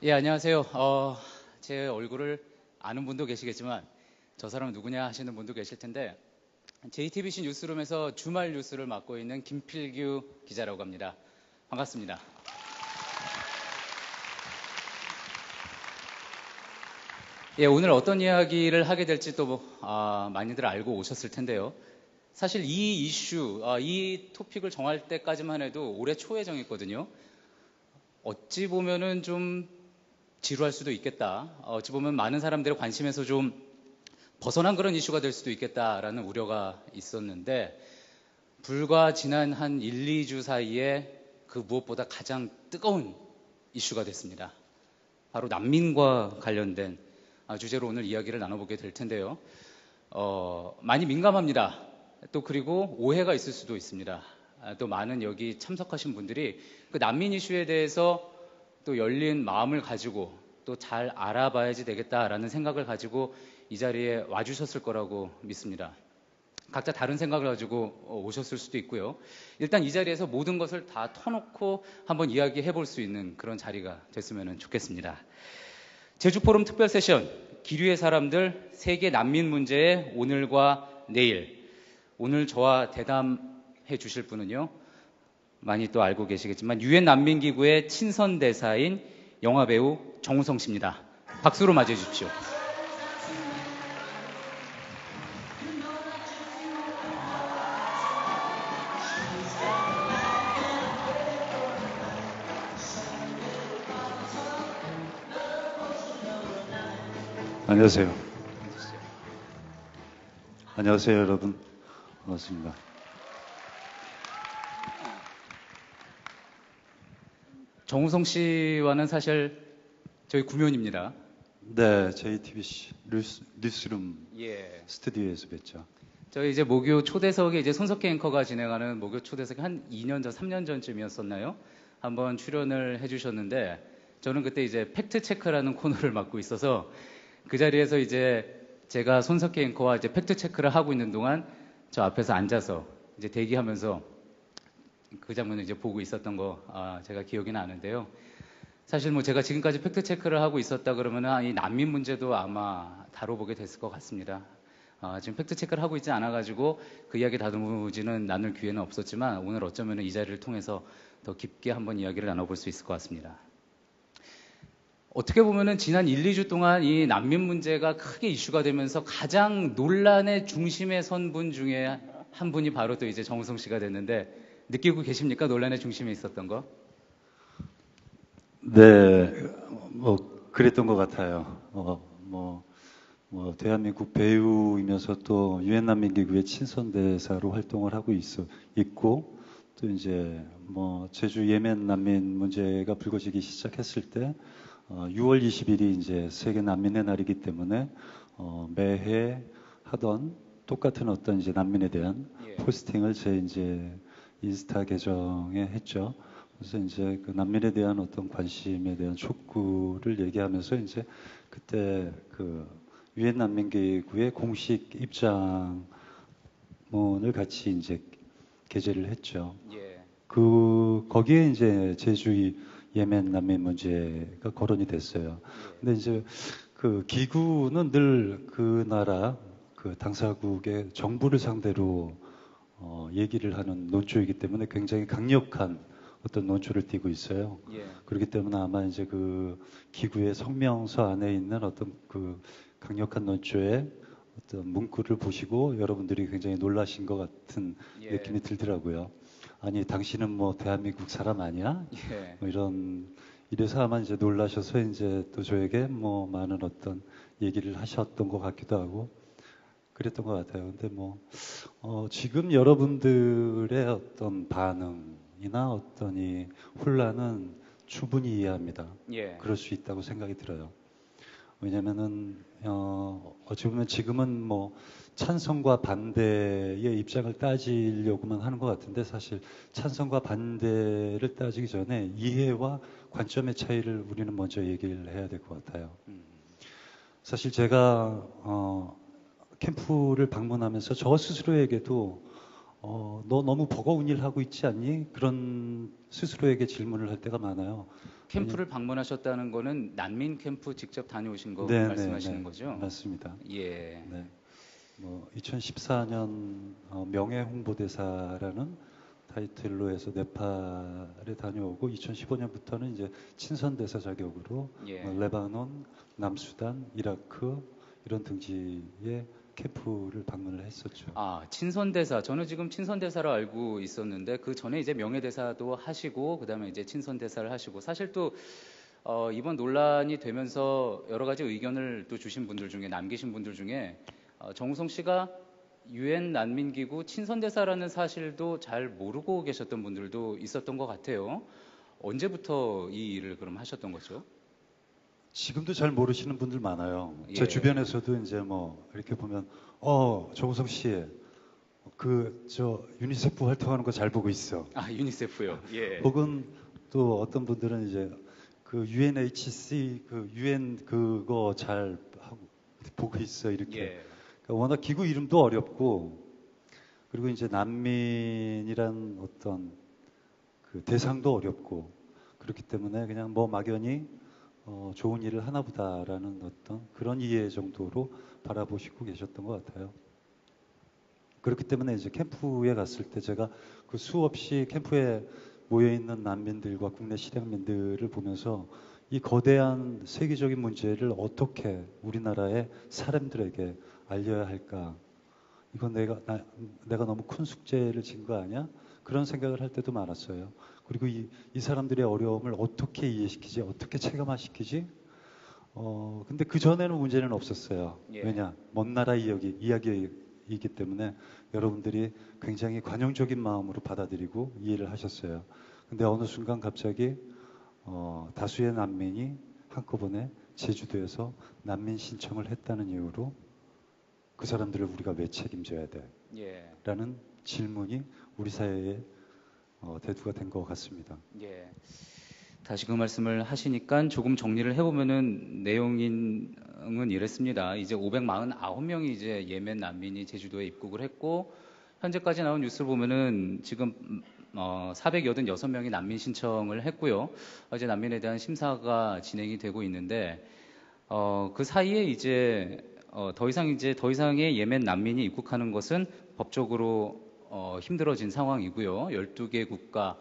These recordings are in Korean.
예, 안녕하세요. 제 얼굴을 아는 분도 계시겠지만 저 사람은 누구냐 하시는 분도 계실 텐데 JTBC 뉴스룸에서 주말 뉴스를 맡고 있는 김필규 기자라고 합니다. 반갑습니다. 예, 오늘 어떤 이야기를 하게 될지 또 많이들 알고 오셨을 텐데요. 사실 이 이슈, 이 토픽을 정할 때까지만 해도 올해 초에 정했거든요. 어찌 보면은 좀 지루할 수도 있겠다. 어찌 보면 많은 사람들의 관심에서 좀 벗어난 그런 이슈가 될 수도 있겠다라는 우려가 있었는데 불과 지난 한 1, 2주 사이에 그 무엇보다 가장 뜨거운 이슈가 됐습니다. 바로 난민과 관련된 주제로 오늘 이야기를 나눠보게 될 텐데요. 많이 민감합니다. 또 그리고 오해가 있을 수도 있습니다. 또 많은 여기 참석하신 분들이 그 난민 이슈에 대해서 또 열린 마음을 가지고 또 잘 알아봐야지 되겠다라는 생각을 가지고 이 자리에 와주셨을 거라고 믿습니다. 각자 다른 생각을 가지고 오셨을 수도 있고요. 일단 이 자리에서 모든 것을 다 터놓고 한번 이야기해 볼 수 있는 그런 자리가 됐으면 좋겠습니다. 제주포럼 특별 세션, 기류의 사람들, 세계 난민 문제의 오늘과 내일. 오늘 저와 대담해 주실 분은요, 많이 또 알고 계시겠지만 유엔 난민기구의 친선 대사인 영화배우 정우성 씨입니다. 박수로 맞이해 주십시오. 안녕하세요. 안녕하세요, 여러분. 반갑습니다. 정우성 씨와는 사실 저희 구면입니다. 네, JTBC 뉴스룸 예. 스튜디오에서 뵀죠. 저희 이제 목요 초대석에 이제 손석희 앵커가 진행하는 목요 초대석이 한 2년 전, 3년 전쯤이었었나요? 한번 출연을 해주셨는데 저는 그때 이제 팩트 체크라는 코너를 맡고 있어서 그 자리에서 이제 제가 손석희 앵커와 이제 팩트 체크를 하고 있는 동안 저 앞에서 앉아서 이제 대기하면서 그 장면을 이제 보고 있었던 거 제가 기억이 나는데요. 사실 뭐 제가 지금까지 팩트 체크를 하고 있었다 그러면은 이 난민 문제도 아마 다뤄보게 됐을 것 같습니다. 지금 팩트 체크를 하고 있지 않아가지고 그 이야기 다루지는 나눌 기회는 없었지만 오늘 어쩌면 이 자리를 통해서 더 깊게 한번 이야기를 나눠볼 수 있을 것 같습니다. 어떻게 보면은 지난 1, 2주 동안 이 난민 문제가 크게 이슈가 되면서 가장 논란의 중심에 선 분 중에 한 분이 바로 또 이제 정우성 씨가 됐는데 느끼고 계십니까? 논란의 중심에 있었던 거? 네, 뭐 그랬던 것 같아요. 대한민국 배우이면서 또 유엔 난민기구의 친선 대사로 활동을 하고 있고 또 이제 뭐 제주 예멘 난민 문제가 불거지기 시작했을 때 6월 20일이 이제 세계 난민의 날이기 때문에 매해 하던 똑같은 어떤 이제 난민에 대한 포스팅을 제 이제 인스타 계정에 했죠. 그래서 이제 그 난민에 대한 어떤 관심에 대한 촉구를 얘기하면서 이제 그때 그 유엔 난민기구의 공식 입장문을 같이 이제 게재를 했죠. 예. 거기에 이제 제주 예멘 난민 문제가 거론이 됐어요. 근데 이제 그 기구는 늘 그 나라 그 당사국의 정부를 상대로 얘기를 하는 논조이기 때문에 굉장히 강력한 어떤 논조를 띠고 있어요. 예. 그렇기 때문에 아마 이제 그 기구의 성명서 안에 있는 어떤 그 강력한 논조의 어떤 문구를 보시고 여러분들이 굉장히 놀라신 것 같은 느낌이 들더라고요. 아니 당신은 뭐 대한민국 사람 아니야? 예. 뭐 이래서 아마 이제 놀라셔서 이제 또 저에게 뭐 많은 어떤 얘기를 하셨던 것 같기도 하고 그랬던 것 같아요. 근데 지금 여러분들의 어떤 반응이나 어떤 이 혼란은 충분히 이해합니다. 예. 그럴 수 있다고 생각이 들어요. 왜냐면은 어찌 보면 지금은 뭐 찬성과 반대의 입장을 따지려고만 하는 것 같은데 사실 찬성과 반대를 따지기 전에 이해와 관점의 차이를 우리는 먼저 얘기를 해야 될 것 같아요. 사실 제가 캠프를 방문하면서 저 스스로에게도 너 너무 버거운 일 하고 있지 않니? 그런 스스로에게 질문을 할 때가 많아요. 캠프를 방문하셨다는 거는 난민 캠프 직접 다녀오신 거 네, 네, 말씀하시는 네, 거죠? 맞습니다. 예, 네, 뭐 2014년 명예 홍보대사라는 타이틀로 해서 네팔에 다녀오고 2015년부터는 이제 친선대사 자격으로 예. 레바논, 남수단, 이라크 이런 등지의 캠프를 방문을 했었죠. 아, 친선대사. 저는 지금 친선대사로 알고 있었는데 그 전에 이제 명예대사도 하시고 그다음에 이제 친선대사를 하시고 사실 또 이번 논란이 되면서 여러 가지 의견을 또 주신 분들 중에 남기신 분들 중에 정우성 씨가 유엔 난민기구 친선대사라는 사실도 잘 모르고 계셨던 분들도 있었던 것 같아요. 언제부터 이 일을 그럼 하셨던 거죠? 지금도 잘 모르시는 분들 많아요. 제 예. 주변에서도 이제 뭐 이렇게 보면 정우성 씨, 저 유니세프 활동하는 거 잘 보고 있어. 아, 유니세프요. 예. 혹은 또 어떤 분들은 이제 그 UNHC 그 UN 그거 잘 하고 보고 있어 이렇게. 예. 그러니까 워낙 기구 이름도 어렵고 그리고 이제 난민이란 어떤 그 대상도 어렵고 그렇기 때문에 그냥 뭐 막연히 좋은 일을 하나 보다라는 어떤 그런 이해 정도로 바라보시고 계셨던 것 같아요. 그렇기 때문에 이제 캠프에 갔을 때 제가 그 수없이 캠프에 모여 있는 난민들과 국내 실향민들을 보면서 이 거대한 세계적인 문제를 어떻게 우리나라의 사람들에게 알려야 할까? 이건 내가 너무 큰 숙제를 진 거 아니야? 그런 생각을 할 때도 많았어요. 그리고 이 사람들의 어려움을 어떻게 이해시키지? 어떻게 체감화시키지? 근데 그 전에는 문제는 없었어요. 예. 왜냐? 먼 나라 이야기이기 때문에 여러분들이 굉장히 관용적인 마음으로 받아들이고 이해를 하셨어요. 근데 어느 순간 갑자기 다수의 난민이 한꺼번에 제주도에서 난민 신청을 했다는 이유로 그 사람들을 우리가 왜 책임져야 돼? 예. 라는 질문이 우리 사회에 대두가 된 것 같습니다. 예. 다시 그 말씀을 하시니까 조금 정리를 해보면은 내용은 이랬습니다. 이제 549명이 이제 예멘 난민이 제주도에 입국을 했고 현재까지 나온 뉴스를 보면은 지금 486명이 난민 신청을 했고요. 이제 난민에 대한 심사가 진행이 되고 있는데 그 사이에 이제 더 이상의 예멘 난민이 입국하는 것은 법적으로 힘들어진 상황이고요. 12개 국가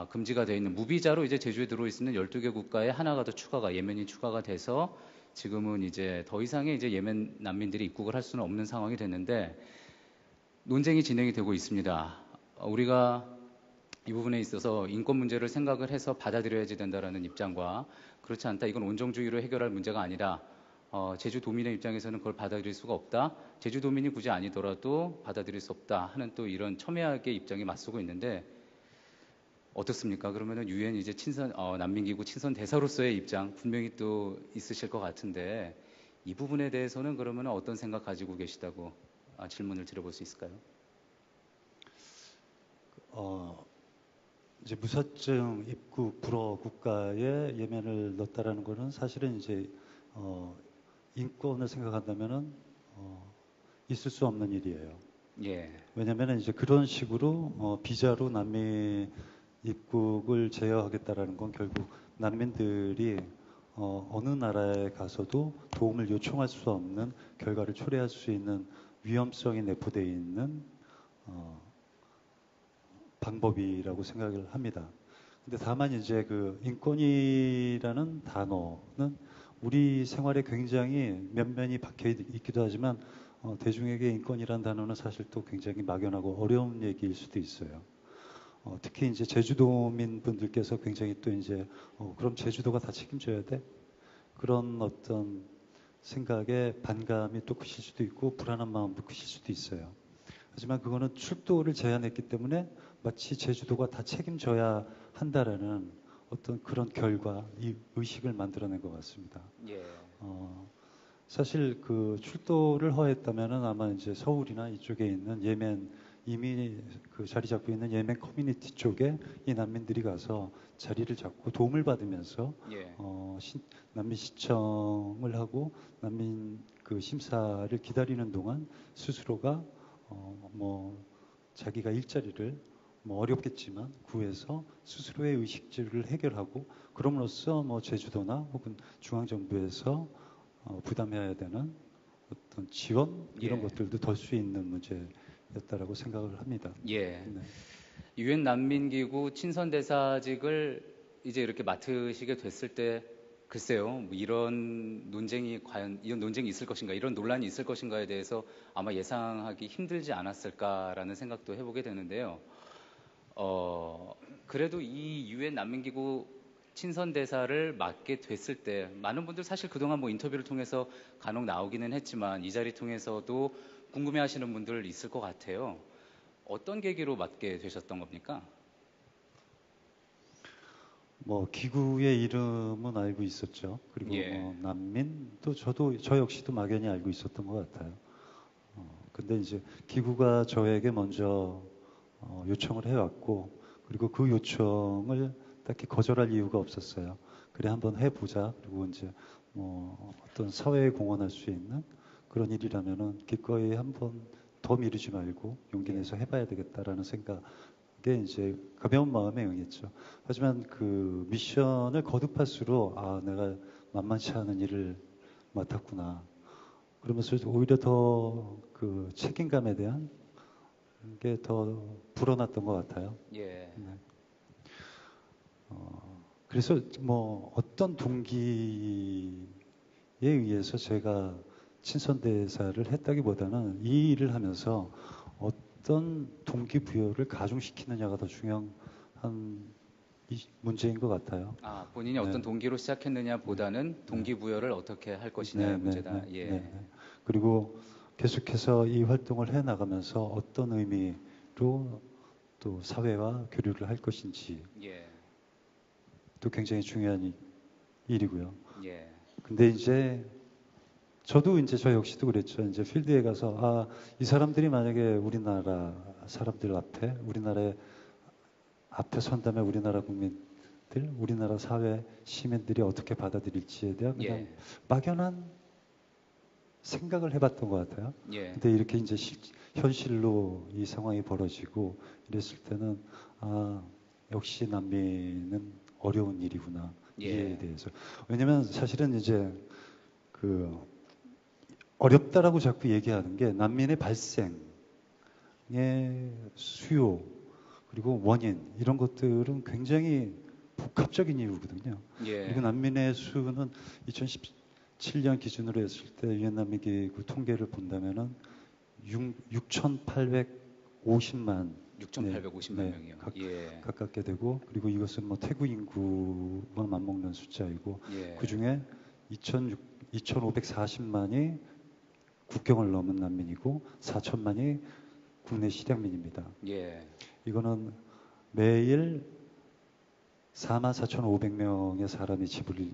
금지가 되어 있는 무비자로 이제 제주에 들어올 수 있는 12개 국가에 하나가 더 예멘이 추가가 돼서 지금은 이제 더 이상의 이제 예멘 난민들이 입국을 할 수는 없는 상황이 됐는데 논쟁이 진행이 되고 있습니다. 우리가 이 부분에 있어서 인권 문제를 생각을 해서 받아들여야지 된다라는 입장과 그렇지 않다. 이건 온정주의로 해결할 문제가 아니라 제주도민의 입장에서는 그걸 받아들일 수가 없다. 제주도민이 굳이 아니더라도 받아들일 수 없다 하는 또 이런 첨예하게 입장이 맞서고 있는데 어떻습니까? 그러면은 유엔 이제 난민기구 친선 대사로서의 입장 분명히 또 있으실 것 같은데 이 부분에 대해서는 그러면 어떤 생각 가지고 계시다고 질문을 드려볼 수 있을까요? 이제 무사증 입국 불허 국가에 예멘을 넣었다라는 거는 사실은 이제 인권을 생각한다면은 있을 수 없는 일이에요. 예, 왜냐하면 이제 그런 식으로 비자로 난민 입국을 제어하겠다라는 건 결국 난민들이 어느 나라에 가서도 도움을 요청할 수 없는 결과를 초래할 수 있는 위험성이 내포되어 있는 방법이라고 생각을 합니다. 근데 다만 이제 그 인권이라는 단어는 우리 생활에 굉장히 면면이 박혀 있기도 하지만 대중에게 인권이라는 단어는 사실 또 굉장히 막연하고 어려운 얘기일 수도 있어요. 특히 이제 제주도민 분들께서 굉장히 또 이제 그럼 제주도가 다 책임져야 돼? 그런 어떤 생각에 반감이 또 크실 수도 있고 불안한 마음도 크실 수도 있어요. 하지만 그거는 출도를 제한했기 때문에 마치 제주도가 다 책임져야 한다라는 어떤 그런 결과, 이 의식을 만들어낸 것 같습니다. 예, 사실 그 출도를 허했다면은 아마 이제 서울이나 이쪽에 있는 예멘 이미 그 자리 잡고 있는 예멘 커뮤니티 쪽에 이 난민들이 가서 자리를 잡고 도움을 받으면서 예, 난민 신청을 하고 난민 그 심사를 기다리는 동안 스스로가 뭐 자기가 일자리를 뭐 어렵겠지만 구해서 스스로의 의식주를 해결하고 그럼으로써 뭐 제주도나 혹은 중앙정부에서 부담해야 되는 어떤 지원 이런 예. 것들도 덜 수 있는 문제였다라고 생각을 합니다. 예. 네. 유엔 난민기구 친선대사직을 이제 이렇게 맡으시게 됐을 때 글쎄요, 뭐 이런 논쟁이 과연 이런 논쟁이 있을 것인가, 이런 논란이 있을 것인가에 대해서 아마 예상하기 힘들지 않았을까라는 생각도 해보게 되는데요. 그래도 이 유엔 난민기구 친선대사를 맡게 됐을 때 많은 분들 사실 그동안 뭐 인터뷰를 통해서 간혹 나오기는 했지만 이 자리 통해서도 궁금해하시는 분들 있을 것 같아요. 어떤 계기로 맡게 되셨던 겁니까? 뭐 기구의 이름은 알고 있었죠. 그리고 예, 뭐 난민도 저 역시도 막연히 알고 있었던 것 같아요. 근데 이제 기구가 저에게 먼저 요청을 해왔고 그리고 그 요청을 딱히 거절할 이유가 없었어요. 그래 한번 해보자. 그리고 이제 뭐 어떤 사회에 공헌할 수 있는 그런 일이라면은 기꺼이 한번 더 미루지 말고 용기 내서 해봐야 되겠다라는 생각에 이제 가벼운 마음에 응했죠. 하지만 그 미션을 거듭할수록 아 내가 만만치 않은 일을 맡았구나. 그러면서 오히려 더 그 책임감에 대한 게 더 불어났던 것 같아요. 예, 네. 그래서 뭐 어떤 동기에 의해서 제가 친선대사를 했다기보다는 이 일을 하면서 어떤 동기부여를 가중시키느냐가 더 중요한 문제인 것 같아요. 아, 본인이 네, 어떤 동기로 시작했느냐보다는 네, 동기부여를 어떻게 할 것이냐의 네, 네, 문제다. 네, 네, 예, 네. 그리고 계속해서 이 활동을 해 나가면서 어떤 의미로 또 사회와 교류를 할 것인지 예, 또 굉장히 중요한 일이고요. 예, 근데 이제 저도 이제 저 역시도 그랬죠. 이제 필드에 가서 아, 이 사람들이 만약에 우리나라 사람들 앞에 우리나라의 앞에 선다면 우리나라 국민들, 우리나라 사회 시민들이 어떻게 받아들일지에 대한 예, 그냥 막연한 생각을 해봤던 것 같아요. 예, 근데 이렇게 이제 현실로 이 상황이 벌어지고 이랬을 때는 아, 역시 난민은 어려운 일이구나. 이해에 예, 대해서. 왜냐면 사실은 이제 그 어렵다라고 자꾸 얘기하는 게 난민의 발생의 수요 그리고 원인 이런 것들은 굉장히 복합적인 이유거든요. 그리고 예, 난민의 수는 2017년 기준으로 했을 때 유엔 난민기구 통계를 본다면은 6,850만 6,850만 네, 명이요. 예, 가깝게 되고 그리고 이것은 뭐 태국 인구와 맞먹는 숫자이고 예, 그 중에 2,540만이 국경을 넘은 난민이고 4천만이 국내 실향민입니다. 예, 이거는 매일 44,500명의 사람이 집을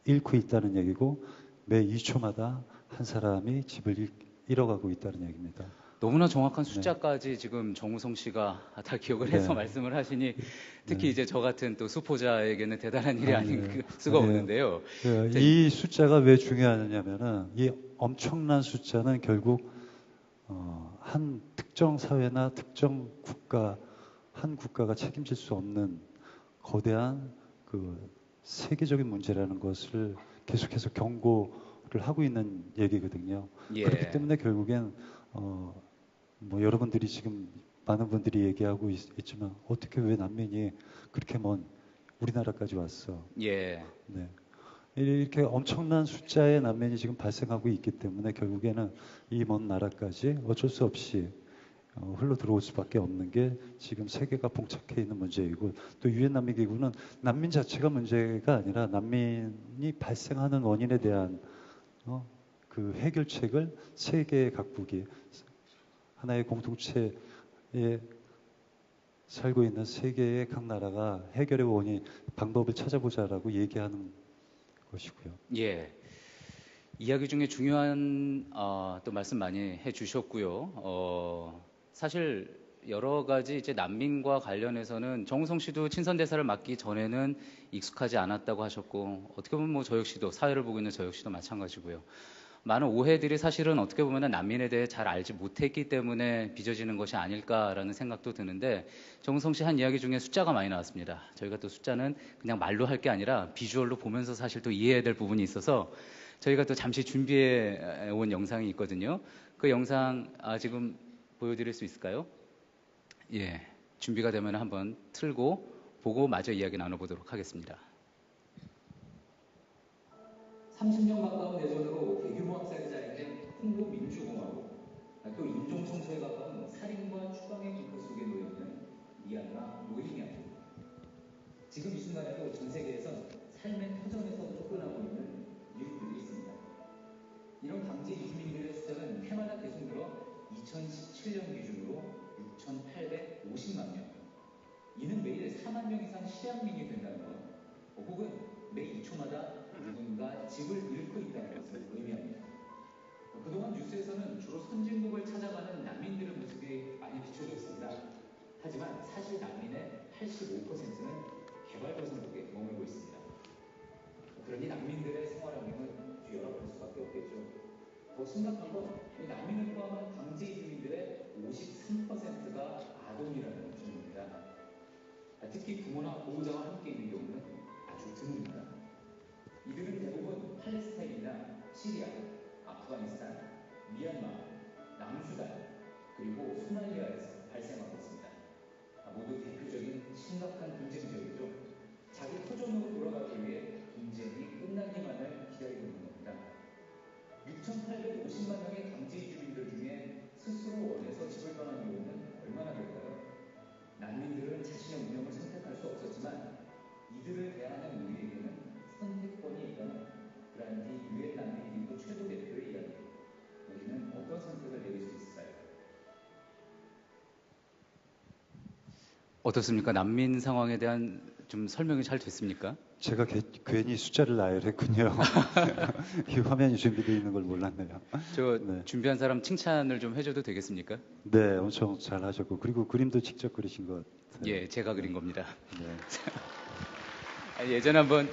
잃고 있다는 얘기고 매 2초마다 한 사람이 집을 잃어가고 있다는 얘기입니다. 너무나 정확한 네, 숫자까지 지금 정우성 씨가 다 기억을 해서 네, 말씀을 하시니 특히 네. 이제 저 같은 또 수포자에게는 대단한 일이 아닌 아니에요. 수가 아니에요. 없는데요. 자, 이 숫자가 왜 중요하냐면은 이 엄청난 숫자는 결국 한 특정 사회나 특정 국가 한 국가가 책임질 수 없는 거대한 그 세계적인 문제라는 것을 계속해서 경고를 하고 있는 얘기거든요. 그렇기 예, 때문에 결국엔 뭐 여러분들이 지금 많은 분들이 얘기하고 있지만 어떻게 왜 난민이 그렇게 먼 우리나라까지 왔어? 예, 네. 이렇게 엄청난 숫자의 난민이 지금 발생하고 있기 때문에 결국에는 이 먼 나라까지 어쩔 수 없이 흘러 들어올 수밖에 없는 게 지금 세계가 봉착해 있는 문제이고 또 유엔 난민기구는 난민 자체가 문제가 아니라 난민이 발생하는 원인에 대한 그 해결책을 세계 각국이 하나의 공동체에 살고 있는 세계의 각 나라가 해결의 원인 방법을 찾아보자라고 얘기하는 것이고요. 예. 이야기 중에 중요한 또 말씀 많이 해주셨고요. 사실 여러 가지 이제 난민과 관련해서는 정우성 씨도 친선 대사를 맡기 전에는 익숙하지 않았다고 하셨고 어떻게 보면 뭐 저 역시도 사회를 보고 있는 저 역시도 마찬가지고요. 많은 오해들이 사실은 어떻게 보면 난민에 대해 잘 알지 못했기 때문에 빚어지는 것이 아닐까라는 생각도 드는데 정우성 씨 한 이야기 중에 숫자가 많이 나왔습니다. 저희가 또 숫자는 그냥 말로 할 게 아니라 비주얼로 보면서 사실 또 이해해야 될 부분이 있어서 저희가 또 잠시 준비해 온 영상이 있거든요. 그 영상 지금 보여드릴 수 있을까요? 예, 준비가 되면 한번 틀고 보고 마저 이야기 나눠보도록 하겠습니다. 30년 가까운 내전으로 대규모 학살이 자행된 콩고 민주공화국, 또 인종 청소에 가까운 살인과 추방의 공포 속에 놓여있는 미얀마 로힝야들. 지금 이 순간에도 전 세계에서 삶의 터전에서 쫓겨나고 있는 이웃들이 있습니다. 이런 강제 이주민들의 숫자는 해마다 계속 늘어 2017년 기준으로 6,850만 명. 이는 매일 4만 명 이상 실향민이 된다는 것, 혹은 매 2초마다 누군가 집을 잃고 있다는 것을 의미합니다. 그동안 뉴스에서는 주로 선진국을 찾아가는 난민들의 모습이 많이 비춰졌습니다. 하지만 사실 난민의 85%는 개발도상국에 머물고 있습니다. 그러니 난민들의 생활 환경은 뒤열어볼 수밖에 없겠죠. 더 심각한 건 난민을 포함한 강제 이주민들의 53%가 아동이라는 점입니다. 특히 부모나 보호자와 함께 있는 경우는 아주 드뭅니다. 이들은 대부분 팔레스타인이나 시리아, 아프가니스탄, 미얀마, 남수단, 그리고 소말리아에서 발생하고 있습니다. 모두 대표적인 심각한 분쟁 지역이죠. 자기 토종으로 돌아가기 위해 분쟁이 끝나기만을 기다리고 있는 겁니다. 6,850만 명의 강제 이주민들 중에 스스로 원해서 집을 떠난 경우는 얼마나 될까요? 난민들은 자신의 운명을 선택할 수 없었지만 이들을 대하는 우리에게는 선택권이 있다는 그란디 유엔 난민 기구 최고 대표의 이야기. 우리는 어떤 선택을 내릴 수 있을까요? 어떻습니까? 난민 상황에 대한 좀 설명이 잘 됐습니까? 제가 괜히 숫자를 나열했군요. 이 화면이 준비되어 있는 걸 몰랐네요. 저 네. 준비한 사람 칭찬을 좀 해줘도 되겠습니까? 네, 엄청 잘 하셨고, 그리고 그림도 직접 그리신 것 같아요. 예, 제가 그린 겁니다. 네. 예전에 한번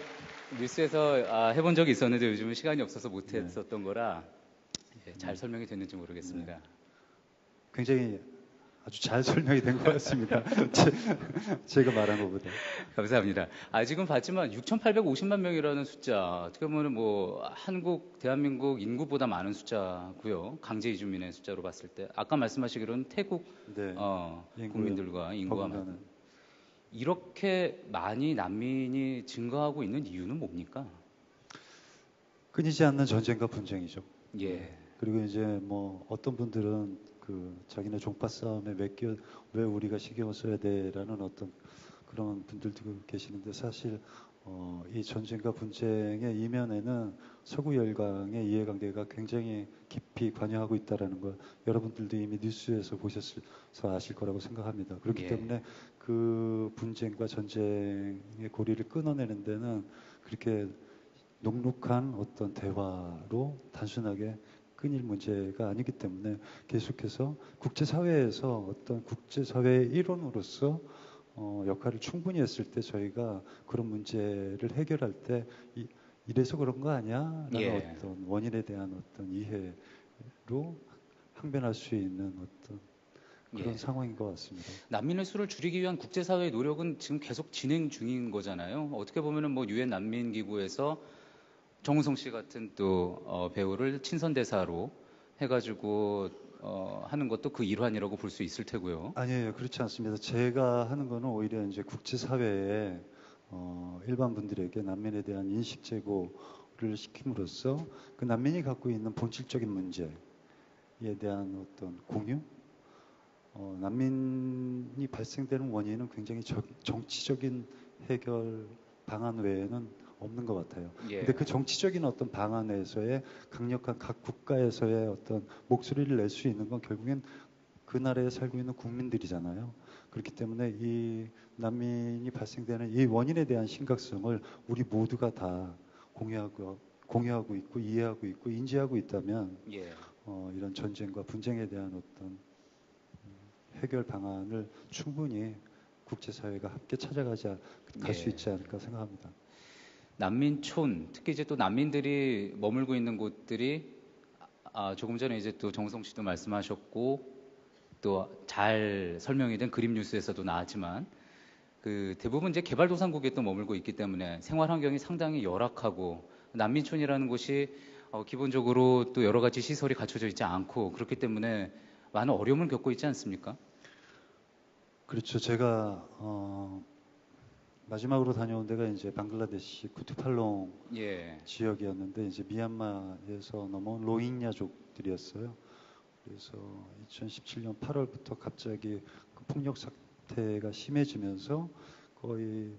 뉴스에서 해본 적이 있었는데 요즘은 시간이 없어서 못했었던 거라 잘 설명이 됐는지 모르겠습니다. 네. 굉장히 아주 잘 설명이 된 것 같습니다. 제가 말한 것보다. 감사합니다. 지금 봤지만 6,850만 명이라는 숫자, 어떻게 보면 뭐 한국, 대한민국 인구보다 많은 숫자고요. 강제 이주민의 숫자로 봤을 때, 아까 말씀하시기로는 태국 네. 국민들과 인구가 더군다나. 많은. 이렇게 많이 난민이 증가하고 있는 이유는 뭡니까? 끊이지 않는 전쟁과 분쟁이죠. 예. 그리고 이제 뭐 어떤 분들은 그 자기네 종파 싸움에 왜 우리가 신경을 써야 돼라는 어떤 그런 분들도 계시는데 사실 이 전쟁과 분쟁의 이면에는 서구 열강의 이해관계가 굉장히 깊이 관여하고 있다라는 걸 여러분들도 이미 뉴스에서 보셔서 아실 거라고 생각합니다. 그렇기 때문에 그 분쟁과 전쟁의 고리를 끊어내는 데는 그렇게 녹록한 어떤 대화로 단순하게 끊일 문제가 아니기 때문에 계속해서 국제사회에서 어떤 국제사회의 일원으로서 역할을 충분히 했을 때 저희가 그런 문제를 해결할 때 이래서 그런 거 아니야? 라는 어떤 원인에 대한 어떤 이해로 항변할 수 있는 어떤 그런 상황인 것 같습니다. 난민의 수를 줄이기 위한 국제사회의 노력은 지금 계속 진행 중인 거잖아요. 어떻게 보면은 뭐 유엔 난민기구에서 정우성 씨 같은 또 배우를 친선대사로 해가지고 하는 것도 그 일환이라고 볼 수 있을 테고요. 아니에요, 그렇지 않습니다. 제가 하는 거는 오히려 이제 국제사회에 일반 분들에게 난민에 대한 인식 제고를 시킴으로써 그 난민이 갖고 있는 본질적인 문제에 대한 어떤 공유, 난민이 발생되는 원인은 굉장히 정치적인 해결 방안 외에는 없는 것 같아요. 근데 그 정치적인 어떤 방안에서의 강력한 각 국가에서의 어떤 목소리를 낼 수 있는 건 결국엔 그 나라에 살고 있는 국민들이잖아요. 그렇기 때문에 이 난민이 발생되는 이 원인에 대한 심각성을 우리 모두가 다 공유하고 있고 이해하고 있고 인지하고 있다면 이런 전쟁과 분쟁에 대한 어떤 해결 방안을 충분히 국제사회가 함께 찾아갈 수 있지 않을까 생각합니다. 난민촌, 특히 이제 또 난민들이 머물고 있는 곳들이 조금 전에 이제 또 정우성 씨도 말씀하셨고 또 잘 설명이 된 그림 뉴스에서도 나왔지만 그 대부분 이제 개발도상국에 또 머물고 있기 때문에 생활 환경이 상당히 열악하고 난민촌이라는 곳이 기본적으로 또 여러 가지 시설이 갖춰져 있지 않고 그렇기 때문에 많은 어려움을 겪고 있지 않습니까? 그렇죠. 제가 마지막으로 다녀온 데가 이제 방글라데시 쿠투팔롱 예, 지역이었는데 이제 미얀마에서 넘어온 로힝야족들이었어요. 그래서 2017년 8월부터 갑자기 그 폭력 사태가 심해지면서 거의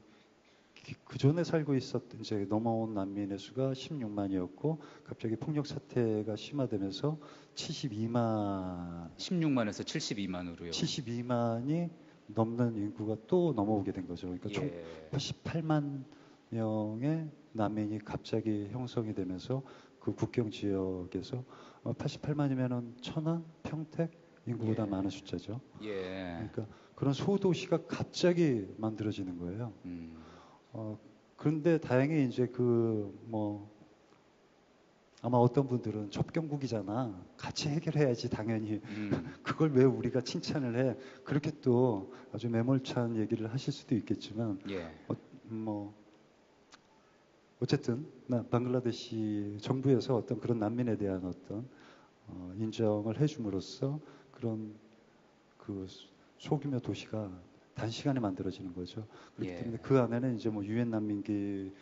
그 전에 살고 있었던 이제 넘어온 난민의 수가 16만이었고 갑자기 폭력 사태가 심화되면서 16만에서 72만으로요. 72만이 넘는 인구가 또 넘어오게 된 거죠. 그러니까 총 예, 88만 명의 난민이 갑자기 형성이 되면서 그 국경 지역에서 88만이면은 천안, 평택 인구보다 예. 많은 숫자죠. 예, 그러니까 그런 소도시가 갑자기 만들어지는 거예요. 그런데 다행히 이제 그 뭐 아마 어떤 분들은 접경국이잖아. 같이 해결해야지 당연히. 그걸 왜 우리가 칭찬을 해? 그렇게 또 아주 매몰찬 얘기를 하실 수도 있겠지만 예, 뭐 어쨌든 방글라데시 정부에서 어떤 그런 난민에 대한 어떤 인정을 해줌으로써 그런 그 소규모 도시가 단시간에 만들어지는 거죠. 그렇기 예, 때문에 그 안에는 이제 뭐 유엔 난민기구를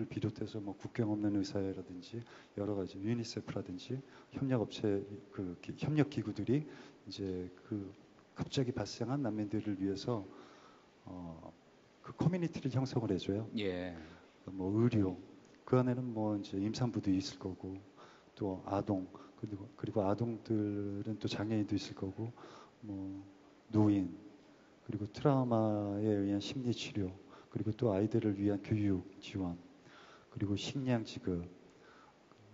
비롯해서 뭐 국경 없는 의사회라든지 여러 가지 유니세프라든지 협력업체 협력 기구들이 이제 그 갑자기 발생한 난민들을 위해서 그 커뮤니티를 형성을 해줘요. 예, 뭐 의료 그 안에는 뭐 이제 임산부도 있을 거고 또 아동 그리고 아동들은 또 장애인도 있을 거고 뭐 노인 그리고 트라우마에 의한 심리 치료 그리고 또 아이들을 위한 교육 지원 그리고 식량 지급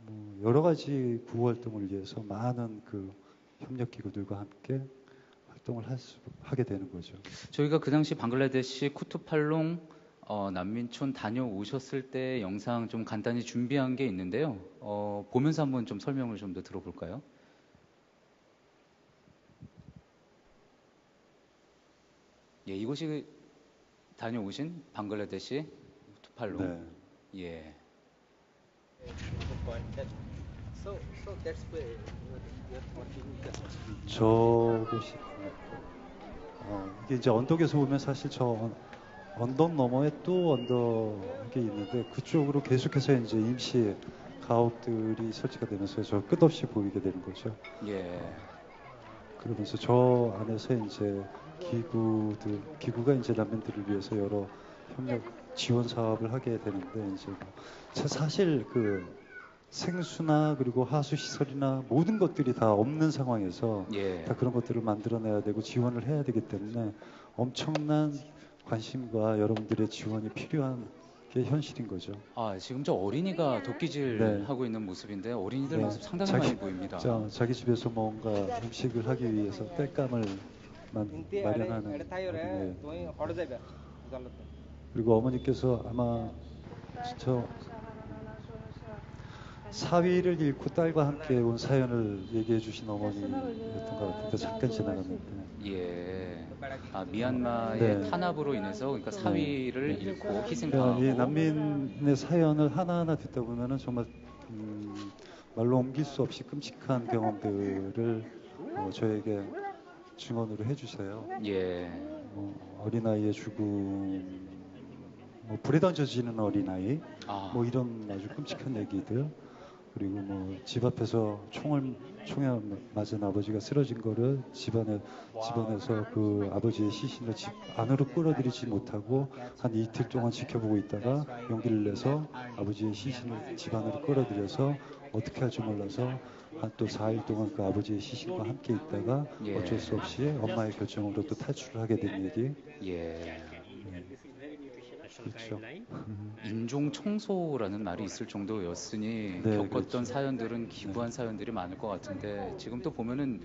뭐 여러 가지 구호 활동을 위해서 많은 그 협력 기구들과 함께 활동을 하게 되는 거죠. 저희가 그 당시 방글라데시 쿠투팔롱 난민촌 다녀오셨을 때 영상 좀 간단히 준비한 게 있는데요. 보면서 한번 좀 설명을 좀 더 들어볼까요? 예, 이곳이 다녀오신 방글라데시 쿠투팔롱. 네. 예, So that's where you're working. 저곳이 이게 이제 언덕에서 보면 사실 저 언덕 너머에 또 언덕이 있는데 그쪽으로 계속해서 이제 임시 가옥들이 설치가 되면서 저 끝없이 보이게 되는 거죠. 예, 그러면서 저 안에서 이제 기구가 이제 난민들을 위해서 여러 협력 지원 사업을 하게 되는데 이제 뭐 사실 그 생수나 그리고 하수 시설이나 모든 것들이 다 없는 상황에서 예. 다 그런 것들을 만들어내야 되고 지원을 해야 되기 때문에 엄청난 관심과 여러분들의 지원이 필요한 게 현실인 거죠. 지금 저 어린이가 도끼질 네. 하고 있는 모습인데 어린이들 네. 모습 상당히 자기- 많이 보입니다. 자기 집에서 뭔가 음식을 하기 위해서 땔감을 Inti 마련하는 ade thayo re 어린애. toi hot jabe galat. 그리고 어머니께서 아마 저 사위를 잃고 딸과 함께 온 사연을 얘기해 주신 어머니였던 것 같은데 잠깐 지나갔는데 예. 미얀마의 네. 탄압으로 인해서 그러니까 사위를 잃고 그러니까 희생당하고 이 난민의 사연을 하나하나 듣다 보면은 정말 말로 옮길 수 없이 끔찍한 경험들을 저에게 증언으로 해주세요. 예. 어린아이의 죽음, 뭐 불에 던져지는 어린아이, 뭐 아, 이런 아주 끔찍한 얘기들, 그리고 뭐 집 앞에서 총에 맞은 아버지가 쓰러진 거를 집안에서 그 아버지의 시신을 집 안으로 끌어들이지 못하고 한 이틀 동안 지켜보고 있다가 용기를 내서 아버지의 시신을 집 안으로 끌어들여서 어떻게 할지 몰라서 한 또 4일 동안 그 아버지의 시신과 함께 있다가 예. 어쩔 수 없이 엄마의 결정으로 또 탈출을 하게 된 얘기. 예. 그렇죠. 인종 청소라는 말이 있을 정도였으니 네, 겪었던 그렇죠. 사연들은 기구한 사연들이 많을 것 같은데 지금 또 보면은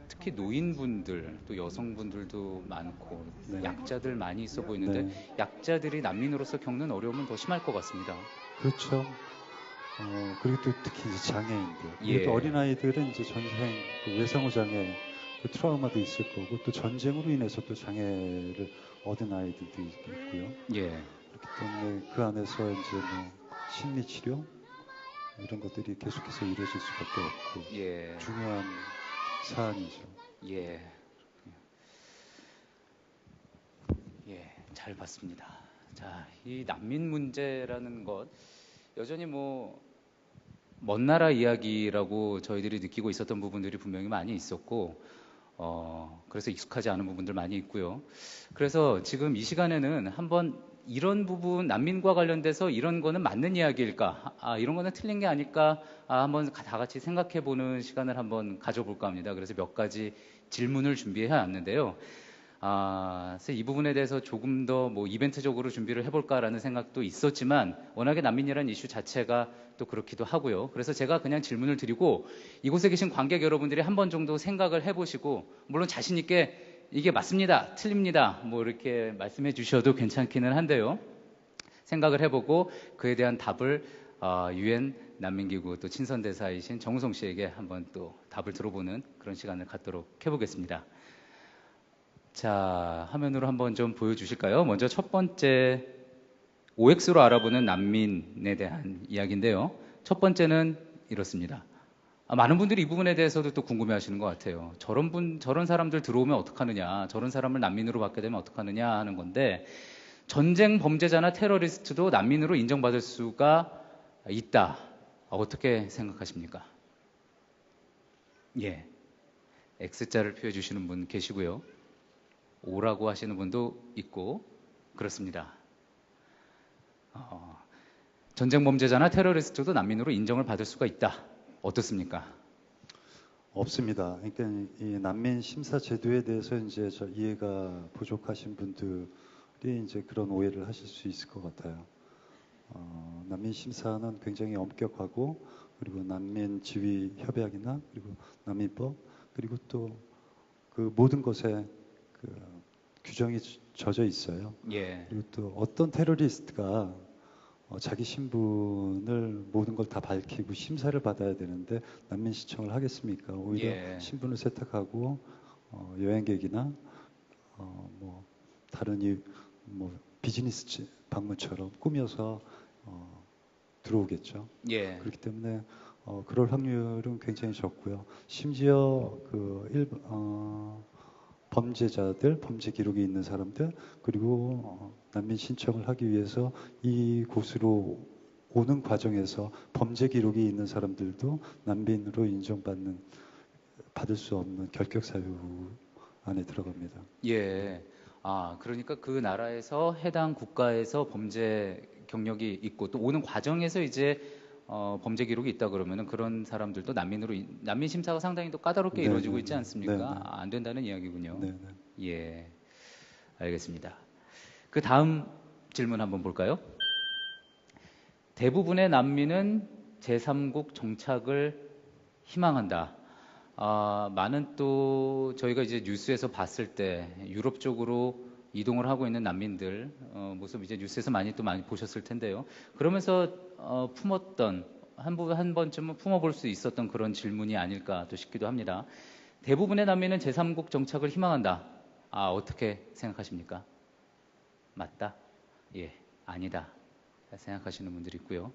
특히 노인분들 또 여성분들도 많고 네. 약자들 많이 있어 보이는데 네. 약자들이 난민으로서 겪는 어려움은 더 심할 것 같습니다. 그렇죠. 그리고 또 특히 이제 장애인들, 예. 그리고 또 어린아이들은 이제 전생 그 외상후 장애, 그 트라우마도 있을 거고 또 전쟁으로 인해서 또 장애를 얻은 아이들도 있고요. 예. 그렇기 때문에 그 안에서 이제 뭐 심리 치료 이런 것들이 계속해서 이루어질 수밖에 없고 예. 중요한 사안이죠. 예. 예, 잘 봤습니다. 자, 이 난민 문제라는 것 여전히 뭐 먼 나라 이야기라고 저희들이 느끼고 있었던 부분들이 분명히 많이 있었고, 그래서 익숙하지 않은 부분들 많이 있고요. 그래서 지금 이 시간에는 한번 이런 부분, 난민과 관련돼서 이런 거는 맞는 이야기일까? 이런 거는 틀린 게 아닐까? 한번 다 같이 생각해 보는 시간을 한번 가져볼까 합니다. 그래서 몇 가지 질문을 준비해 왔는데요. 그래서 이 부분에 대해서 조금 더 뭐 이벤트적으로 준비를 해볼까라는 생각도 있었지만 워낙에 난민이라는 이슈 자체가 또 그렇기도 하고요. 그래서 제가 그냥 질문을 드리고 이곳에 계신 관객 여러분들이 한 번 정도 생각을 해보시고 물론 자신 있게 이게 맞습니다, 틀립니다, 뭐 이렇게 말씀해 주셔도 괜찮기는 한데요. 생각을 해보고 그에 대한 답을 유엔 난민기구 또 친선대사이신 정우성 씨에게 한번 또 답을 들어보는 그런 시간을 갖도록 해보겠습니다. 자, 화면으로 한번 좀 보여주실까요? 먼저 첫 번째 OX로 알아보는 난민에 대한 이야기인데요. 첫 번째는 이렇습니다. 많은 분들이 이 부분에 대해서도 또 궁금해 하시는 것 같아요. 저런 사람들 들어오면 어떡하느냐, 저런 사람을 난민으로 받게 되면 어떡하느냐 하는 건데, 전쟁 범죄자나 테러리스트도 난민으로 인정받을 수가 있다. 어떻게 생각하십니까? 예. X자를 표해 주시는 분 계시고요. O라고 하시는 분도 있고, 그렇습니다. 전쟁 범죄자나 테러리스트도 난민으로 인정을 받을 수가 있다. 어떻습니까? 없습니다. 그러니까 이 난민 심사 제도에 대해서 이제 저 이해가 부족하신 분들이 이제 그런 오해를 하실 수 있을 것 같아요. 난민 심사는 굉장히 엄격하고 그리고 난민 지위 협약이나 그리고 난민법 그리고 또 그 모든 것에 그 규정이 젖어 있어요. 예. 그리고 또 어떤 테러리스트가 자기 신분을 모든 걸 다 밝히고 심사를 받아야 되는데 난민 신청을 하겠습니까? 오히려 예. 신분을 세탁하고 여행객이나 뭐 다른 뭐 비즈니스 방문처럼 꾸며서 들어오겠죠. 예. 그렇기 때문에 그럴 확률은 굉장히 적고요. 심지어 범죄자들, 범죄 기록이 있는 사람들, 그리고 난민 신청을 하기 위해서 이곳으로 오는 과정에서 범죄 기록이 있는 사람들도 난민으로 받을 수 없는 결격 사유 안에 들어갑니다. 예. 그러니까 그 나라에서 해당 국가에서 범죄 경력이 있고 또 오는 과정에서 이제 범죄 기록이 있다 그러면은 그런 사람들도 난민 심사가 상당히 또 까다롭게 이루어지고 있지 않습니까? 네네. 안 된다는 이야기군요. 네네. 예. 알겠습니다. 그 다음 질문 한번 볼까요? 대부분의 난민은 제3국 정착을 희망한다. 많은 또 저희가 이제 뉴스에서 봤을 때 유럽 쪽으로 이동을 하고 있는 난민들 모습 이제 뉴스에서 많이 보셨을 텐데요. 그러면서 품었던 한 번쯤은 품어볼 수 있었던 그런 질문이 아닐까 또 싶기도 합니다. 대부분의 난민은 제3국 정착을 희망한다. 어떻게 생각하십니까? 맞다? 예, 아니다. 생각하시는 분들이 있고요.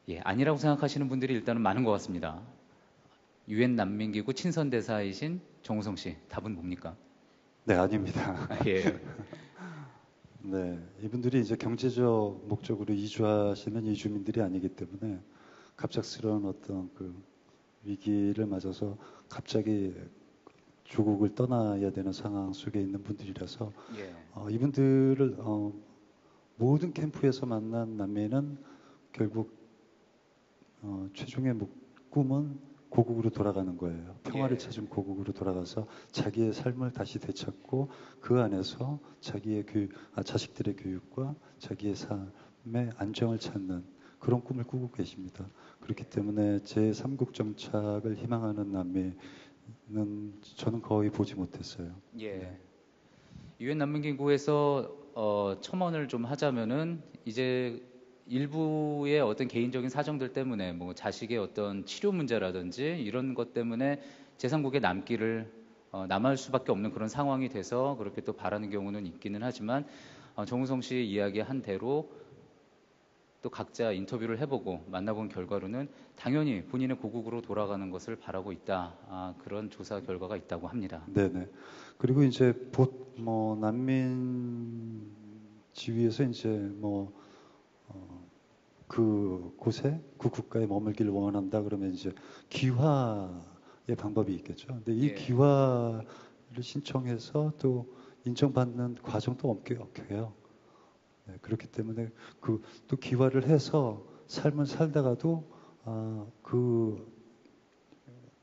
예, 아니라고 생각하시는 분들이 일단은 많은 것 같습니다. 유엔 난민기구 친선대사이신 정우성 씨, 답은 뭡니까? 네, 아닙니다. 예. 네, 이분들이 이제 경제적 목적으로 이주하시는 이주민들이 아니기 때문에 갑작스러운 어떤 그 위기를 맞아서 갑자기 조국을 떠나야 되는 상황 속에 있는 분들이라서 예. 이분들을 모든 캠프에서 만난 난민은 결국 최종의 꿈은 고국으로 돌아가는 거예요. 평화를 예. 찾은 고국으로 돌아가서 자기의 삶을 다시 되찾고 그 안에서 자식들의 교육과 자기의 삶의 안정을 찾는 그런 꿈을 꾸고 계십니다. 그렇기 때문에 제3국 정착을 희망하는 난민은 저는 거의 보지 못했어요. 예. 네. 유엔 난민기구에서 첨언을 좀 하자면은 이제 일부의 어떤 개인적인 사정들 때문에 뭐 자식의 어떤 치료 문제라든지 이런 것 때문에 제3국에 남을 수밖에 없는 그런 상황이 돼서 그렇게 또 바라는 경우는 있기는 하지만 정우성 씨 이야기한 대로 또 각자 인터뷰를 해보고 만나본 결과로는 당연히 본인의 고국으로 돌아가는 것을 바라고 있다. 그런 조사 결과가 있다고 합니다. 네네. 그리고 이제 뭐 난민 지위에서 이제 뭐 그 곳에 그 국가에 머물기를 원한다 그러면 이제 귀화의 방법이 있겠죠. 근데 이 예. 귀화를 신청해서 또 인정받는 과정도 엄격해요. 네, 그렇기 때문에 또 귀화를 해서 삶을 살다가도 그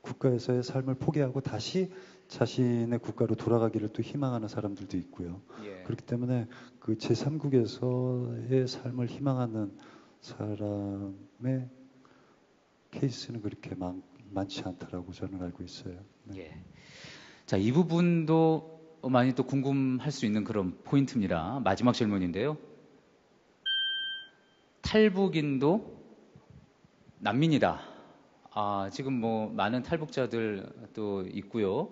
국가에서의 삶을 포기하고 다시 자신의 국가로 돌아가기를 또 희망하는 사람들도 있고요. 예. 그렇기 때문에 그 제3국에서의 삶을 희망하는 사람의 케이스는 그렇게 많지 않다라고 저는 알고 있어요. 네. 예. 자, 이 부분도 많이 또 궁금할 수 있는 그런 포인트입니다. 마지막 질문인데요. 탈북인도 난민이다. 지금 뭐 많은 탈북자들 또 있고요.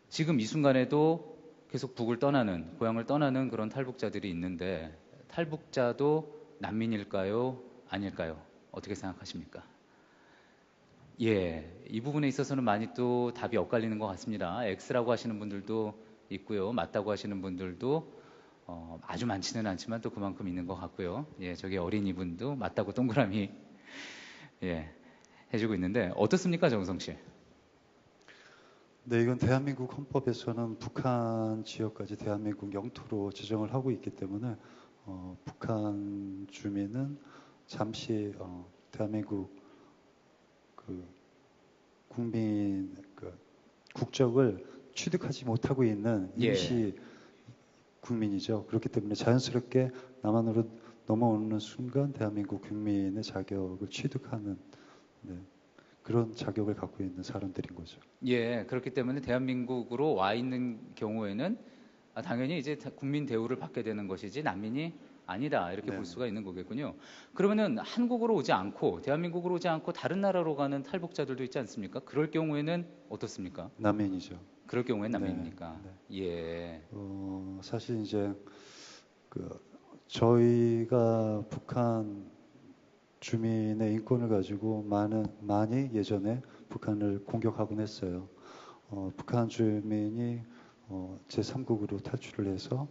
지금 이 순간에도 계속 북을 떠나는, 고향을 떠나는 그런 탈북자들이 있는데 탈북자도 난민일까요? 아닐까요? 어떻게 생각하십니까? 예, 이 부분에 있어서는 많이 또 답이 엇갈리는 것 같습니다. X라고 하시는 분들도 있고요. 맞다고 하시는 분들도 아주 많지는 않지만 또 그만큼 있는 것 같고요. 예, 저기 어린이분도 맞다고 동그라미 예, 해주고 있는데 어떻습니까, 정우성 씨? 네, 이건 대한민국 헌법에서는 북한 지역까지 대한민국 영토로 지정을 하고 있기 때문에 북한 주민은 잠시 대한민국 그 국민 국적을 취득하지 못하고 있는 예. 임시 국민이죠. 그렇기 때문에 자연스럽게 남한으로 넘어오는 순간 대한민국 국민의 자격을 취득하는 네, 그런 자격을 갖고 있는 사람들인 거죠. 예, 그렇기 때문에 대한민국으로 와 있는 경우에는 당연히 이제 국민 대우를 받게 되는 것이지 난민이 아니다 이렇게 네. 볼 수가 있는 거겠군요. 그러면은 한국으로 오지 않고 대한민국으로 오지 않고 다른 나라로 가는 탈북자들도 있지 않습니까? 그럴 경우에는 어떻습니까? 난민이죠. 그럴 경우엔 네, 난민입니까? 네. 예, 사실 이제 저희가 북한 주민의 인권을 가지고 많이 예전에 북한을 공격하곤 했어요. 북한 주민이 제3국으로 탈출을 해서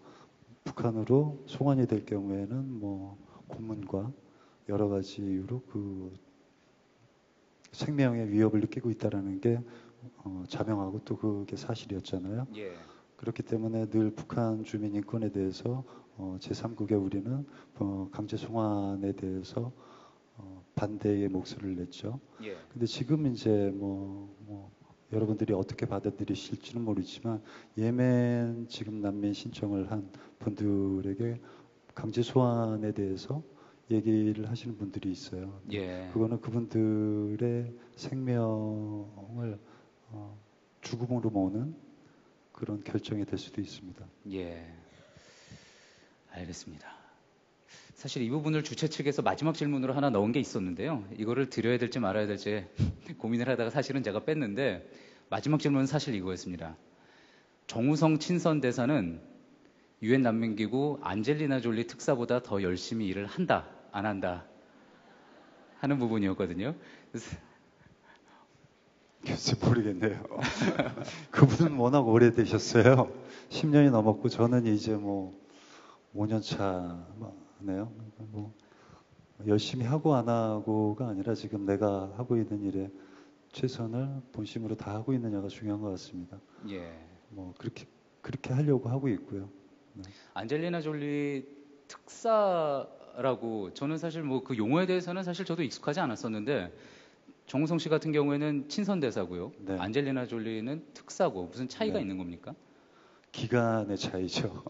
북한으로 송환이 될 경우에는 뭐 고문과 여러 가지 이유로 그 생명의 위협을 느끼고 있다라는 게 자명하고 또 그게 사실이었잖아요. 예, 그렇기 때문에 늘 북한 주민 인권에 대해서 제3국에 우리는 강제 송환에 대해서 반대의 목소리를 냈죠. 예, 근데 지금 이제 여러분들이 어떻게 받아들이실지는 모르지만 예멘 지금 난민 신청을 한 분들에게 강제 소환에 대해서 얘기를 하시는 분들이 있어요. 예, 그거는 그분들의 생명을 죽음으로 모는 그런 결정이 될 수도 있습니다. 예. 알겠습니다. 사실 이 부분을 주최 측에서 마지막 질문으로 하나 넣은 게 있었는데요. 이거를 드려야 될지 말아야 될지 고민을 하다가 사실은 제가 뺐는데 마지막 질문은 사실 이거였습니다. 정우성 친선 대사는 유엔 난민기구 안젤리나 졸리 특사보다 더 열심히 일을 한다, 안 한다 하는 부분이었거든요. 그래서 글쎄 모르겠네요. 그분은 워낙 오래되셨어요. 10년이 넘었고 저는 이제 뭐 5년 차네요. 뭐 열심히 하고 안 하고가 아니라 지금 내가 하고 있는 일에 최선을 본심으로 다 하고 있느냐가 중요한 것 같습니다. 예, 뭐 그렇게 하려고 하고 있고요. 네. 안젤리나 졸리 특사라고 저는 사실 뭐 그 용어에 대해서는 사실 저도 익숙하지 않았었는데 정우성 씨 같은 경우에는 친선 대사고요. 네. 안젤리나 졸리는 특사고 무슨 차이가 네. 있는 겁니까? 기간의 차이죠.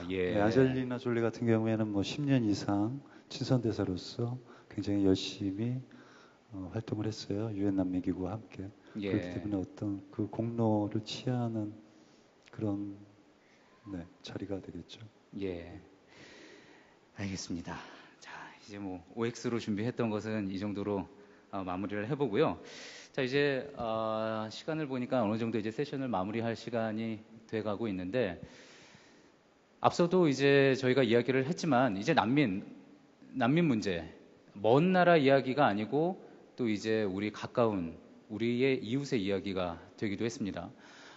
예. 네, 안젤리나 졸리 같은 경우에는 뭐 10년 이상 친선 대사로서 굉장히 열심히 활동을 했어요. 유엔 난민기구와 함께. 예. 그렇기 때문에 어떤 그 공로를 취하는 그런 자리가 되겠죠. 예. 알겠습니다. 자, 이제 뭐 OX로 준비했던 것은 이 정도로 마무리를 해보고요. 자, 이제 시간을 보니까 어느 정도 이제 세션을 마무리할 시간이 돼가고 있는데, 앞서도 이제 저희가 이야기를 했지만 이제 난민 문제, 먼 나라 이야기가 아니고 또 이제 우리 가까운 우리의 이웃의 이야기가 되기도 했습니다.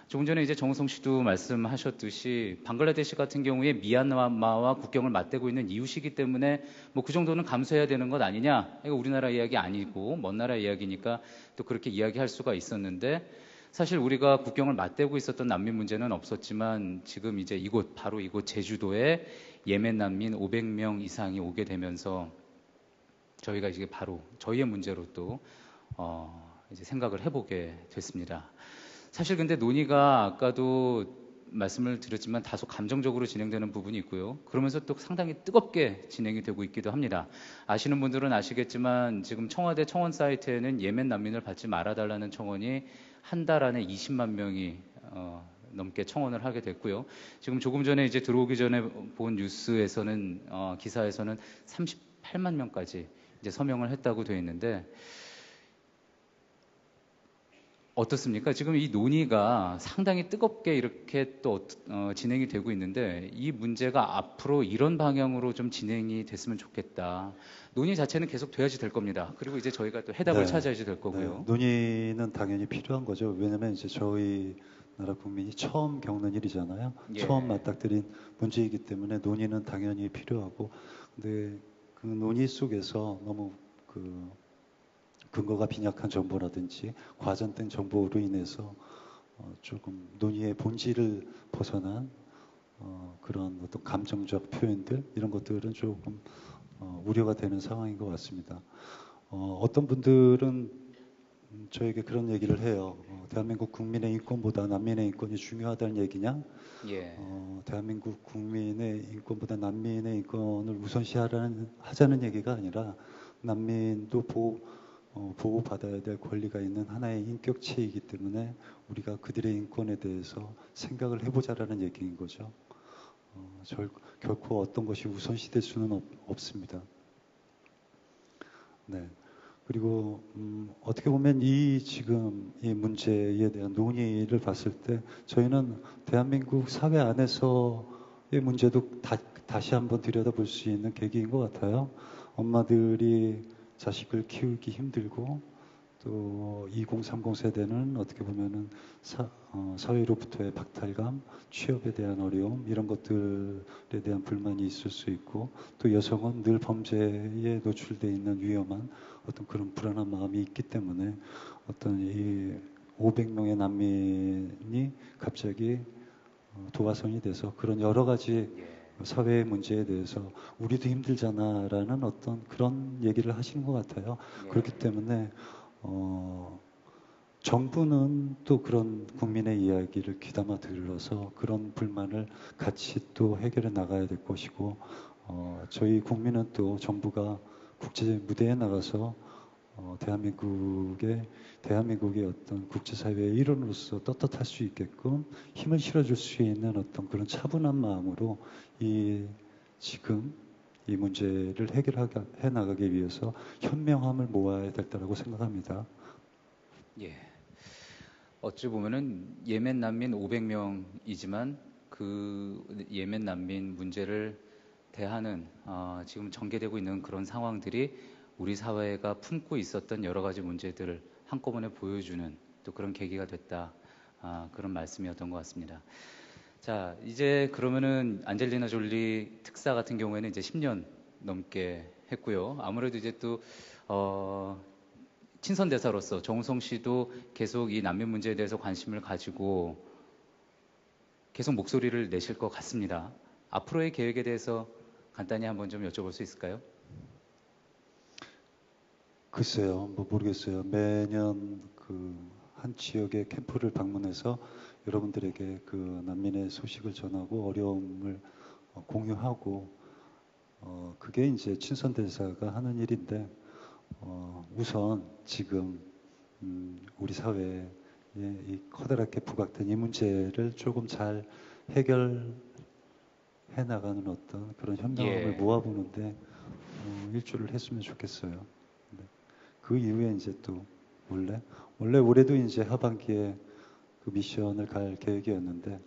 조금 전에 이제 정우성 씨도 말씀하셨듯이 방글라데시 같은 경우에 미얀마와 국경을 맞대고 있는 이웃이기 때문에 뭐 그 정도는 감수해야 되는 것 아니냐? 이거 우리나라 이야기 아니고 먼 나라 이야기니까 또 그렇게 이야기할 수가 있었는데, 사실 우리가 국경을 맞대고 있었던 난민 문제는 없었지만 지금 이제 바로 이곳 제주도에 예멘 난민 500명 이상이 오게 되면서 저희가 이제 바로 저희의 문제로 또 이제 생각을 해보게 됐습니다. 사실 근데 논의가 아까도 말씀을 드렸지만 다소 감정적으로 진행되는 부분이 있고요. 그러면서 또 상당히 뜨겁게 진행이 되고 있기도 합니다. 아시는 분들은 아시겠지만 지금 청와대 청원 사이트에는 예멘 난민을 받지 말아달라는 청원이 한 달 안에 20만 명이 넘게 청원을 하게 됐고요. 지금 조금 전에 이제 들어오기 전에 본 뉴스에서는 기사에서는 38만 명까지 이제 서명을 했다고 되어 있는데, 어떻습니까? 지금 이 논의가 상당히 뜨겁게 이렇게 또 진행이 되고 있는데, 이 문제가 앞으로 이런 방향으로 좀 진행이 됐으면 좋겠다. 논의 자체는 계속 돼야지 될 겁니다. 그리고 이제 저희가 또 해답을 네. 찾아야지 될 거고요. 네, 논의는 당연히 필요한 거죠. 왜냐하면 이제 저희 나라 국민이 처음 겪는 일이잖아요. 예. 처음 맞닥뜨린 문제이기 때문에 논의는 당연히 필요하고, 근데 그 논의 속에서 너무 그 근거가 빈약한 정보라든지 과장된 정보로 인해서 조금 논의의 본질을 벗어난 그런 어떤 감정적 표현들, 이런 것들은 조금 우려가 되는 상황인 것 같습니다. 어떤 분들은 저에게 그런 얘기를 해요. 대한민국 국민의 인권보다 난민의 인권이 중요하다는 얘기냐? 예. 대한민국 국민의 인권보다 난민의 인권을 하자는 얘기가 아니라, 난민도 보호받아야 될 권리가 있는 하나의 인격체이기 때문에 우리가 그들의 인권에 대해서 생각을 해보자라는 얘기인 거죠. 결코 어떤 것이 우선시될 수는 없습니다. 네. 그리고 어떻게 보면 지금 이 문제에 대한 논의를 봤을 때 저희는 대한민국 사회 안에서의 문제도 다시 한번 들여다볼 수 있는 계기인 것 같아요. 엄마들이 자식을 키우기 힘들고, 또 2030 세대는 어떻게 보면은 사회로부터의 박탈감, 취업에 대한 어려움, 이런 것들에 대한 불만이 있을 수 있고, 또 여성은 늘 범죄에 노출되어 있는 위험한 어떤 그런 불안한 마음이 있기 때문에 어떤 이 500명의 난민이 갑자기 도화선이 돼서 그런 여러 가지 사회의 문제에 대해서 우리도 힘들잖아라는 어떤 그런 얘기를 하시는 것 같아요. 그렇기 때문에 정부는 또 그런 국민의 이야기를 귀담아 들어서 그런 불만을 같이 또 해결해 나가야 될 것이고, 저희 국민은 또 정부가 국제 무대에 나가서 대한민국의 어떤 국제사회의 일원으로서 떳떳할 수 있게끔 힘을 실어줄 수 있는 어떤 그런 차분한 마음으로 지금 이 문제를 해결해 나가기 위해서 현명함을 모아야 될 거라고 생각합니다. 예. 어찌 보면은 예멘 난민 500명이지만 그 예멘 난민 문제를 대하는 지금 전개되고 있는 그런 상황들이 우리 사회가 품고 있었던 여러 가지 문제들을 한꺼번에 보여주는 또 그런 계기가 됐다. 그런 말씀이었던 것 같습니다. 자, 이제 그러면은 안젤리나 졸리 특사 같은 경우에는 이제 10년 넘게 했고요. 아무래도 이제 또 친선 대사로서 정우성 씨도 계속 이 난민 문제에 대해서 관심을 가지고 계속 목소리를 내실 것 같습니다. 앞으로의 계획에 대해서 간단히 한번 좀 여쭤볼 수 있을까요? 글쎄요, 뭐 모르겠어요. 매년 그 한 지역의 캠프를 방문해서 여러분들에게 그 난민의 소식을 전하고 어려움을 공유하고, 그게 이제 친선 대사가 하는 일인데, 우선 지금 우리 사회에 이 커다랗게 부각된 이 문제를 조금 잘 해결해 나가는 어떤 그런 현명함을 모아보는데 일주를 했으면 좋겠어요. 네. 그 이후에 이제 또 원래 올해도 이제 하반기에 그 미션을 갈 계획이었는데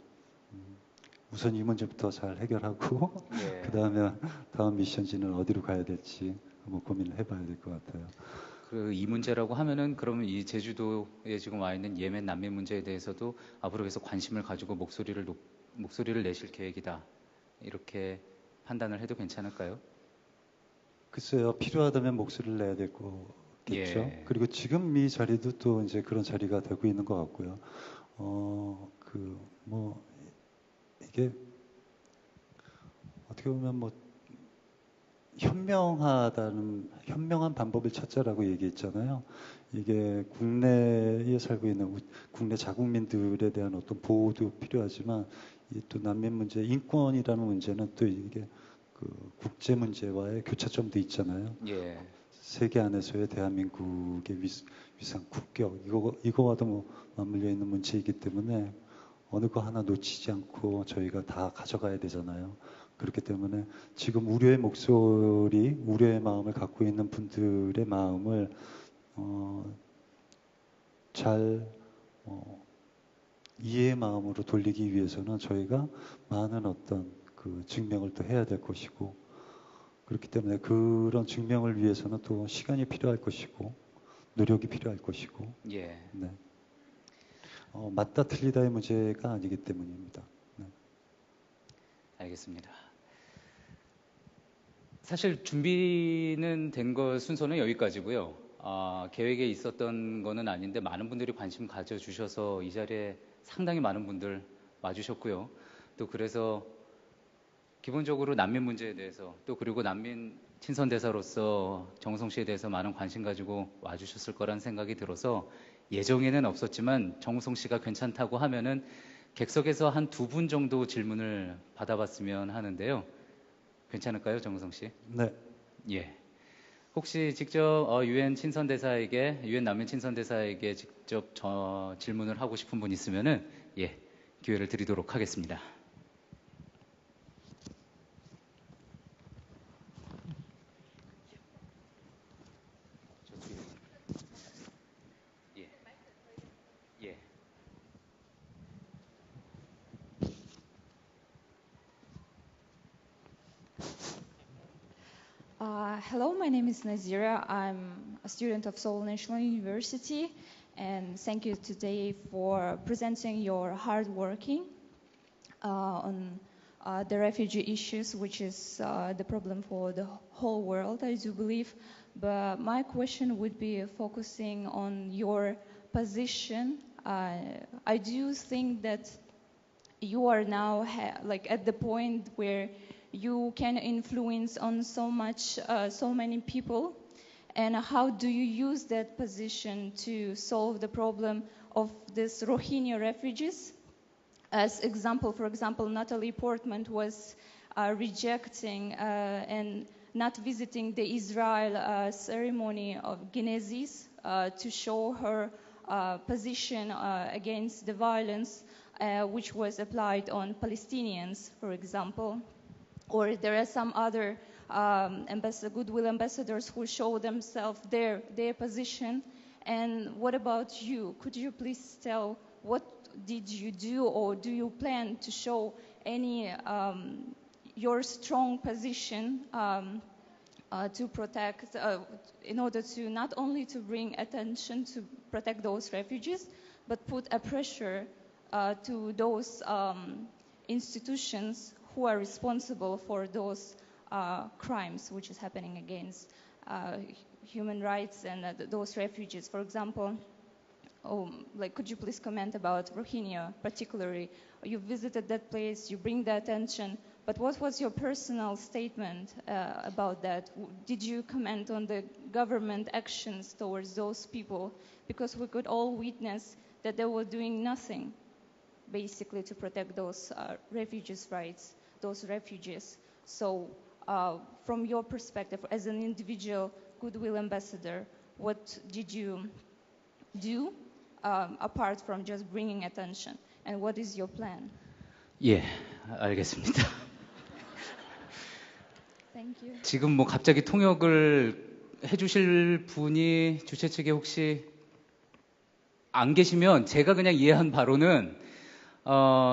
우선 이 문제부터 잘 해결하고 예. 그 다음에 다음 미션지는 어디로 가야 될지 한번 고민을 해봐야 될 것 같아요. 그 이 문제라고 하면은 그러면 이 제주도에 지금 와 있는 예멘 난민 문제에 대해서도 앞으로 계속 관심을 가지고 목소리를 내실 계획이다. 이렇게 판단을 해도 괜찮을까요? 글쎄요, 필요하다면 목소리를 내야 될 거겠죠. 예. 그리고 지금 이 자리도 또 이제 그런 자리가 되고 있는 것 같고요. 이게 어떻게 보면 현명한 방법을 찾자라고 얘기했잖아요. 이게 국내에 살고 있는 국내 자국민들에 대한 어떤 보호도 필요하지만 이 또 난민 문제, 인권이라는 문제는 또 이게 그 국제 문제와의 교차점도 있잖아요. 예. 세계 안에서의 대한민국의 위상, 국격 이거와도 맞물려 있는 문제이기 때문에 어느 거 하나 놓치지 않고 저희가 다 가져가야 되잖아요. 그렇기 때문에 지금 우려의 목소리, 우려의 마음을 갖고 있는 분들의 마음을 잘 이해의 마음으로 돌리기 위해서는 저희가 많은 어떤 그 증명을 또 해야 될 것이고 그렇기 때문에 그런 증명을 위해서는 또 시간이 필요할 것이고 노력이 필요할 것이고 예. 네. 맞다 틀리다의 문제가 아니기 때문입니다. 네. 알겠습니다. 사실 준비는 된 거 순서는 여기까지고요. 계획에 있었던 거는 아닌데 많은 분들이 관심 가져주셔서 이 자리에 상당히 많은 분들 와주셨고요. 또 그래서 기본적으로 난민 문제에 대해서 또 그리고 난민 친선 대사로서 정우성 씨에 대해서 많은 관심 가지고 와주셨을 거란 생각이 들어서 예정에는 없었지만 정우성 씨가 괜찮다고 하면은 객석에서 한 2분 정도 질문을 받아봤으면 하는데요. 괜찮을까요, 정우성 씨? 네. 예. 혹시 직접 유엔 친선 대사에게 유엔 난민 친선 대사에게 직접 질문을 하고 싶은 분 있으면은 예 기회를 드리도록 하겠습니다. 예. 예. Hello, my name is Nazira. I'm a student of Seoul National University, and thank you today for presenting your hard working on the refugee issues, which is the problem for the whole world, I do believe. But my question would be focusing on your position. I do think that you are now like at the point where you can influence on so many people, and how do you use that position to solve the problem of these Rohingya refugees? As example, for example, Natalie Portman was rejecting and not visiting the Israel ceremony of Genesis to show her position against the violence which was applied on Palestinians, for example. Or there are some other goodwill ambassadors who show themselves their position. And what about you? Could you please tell what did you do, or do you plan to show any your strong position to protect, in order to not only to bring attention to protect those refugees, but put a pressure to those institutions who are responsible for those crimes which is happening against human rights and those refugees. For example, could you please comment about Rohingya particularly? You visited that place, you bring the attention, but what was your personal statement about that? Did you comment on the government actions towards those people? Because we could all witness that they were doing nothing, basically, to protect those refugees' rights, those refugees. So from your perspective, as an individual goodwill ambassador, what did you do apart from just bringing attention? And what is your plan? 예, 알겠습니다. Thank you. 지금 뭐 갑자기 통역을 해주실 분이 주최 측에 혹시 안 계시면 제가 그냥 이해한 바로는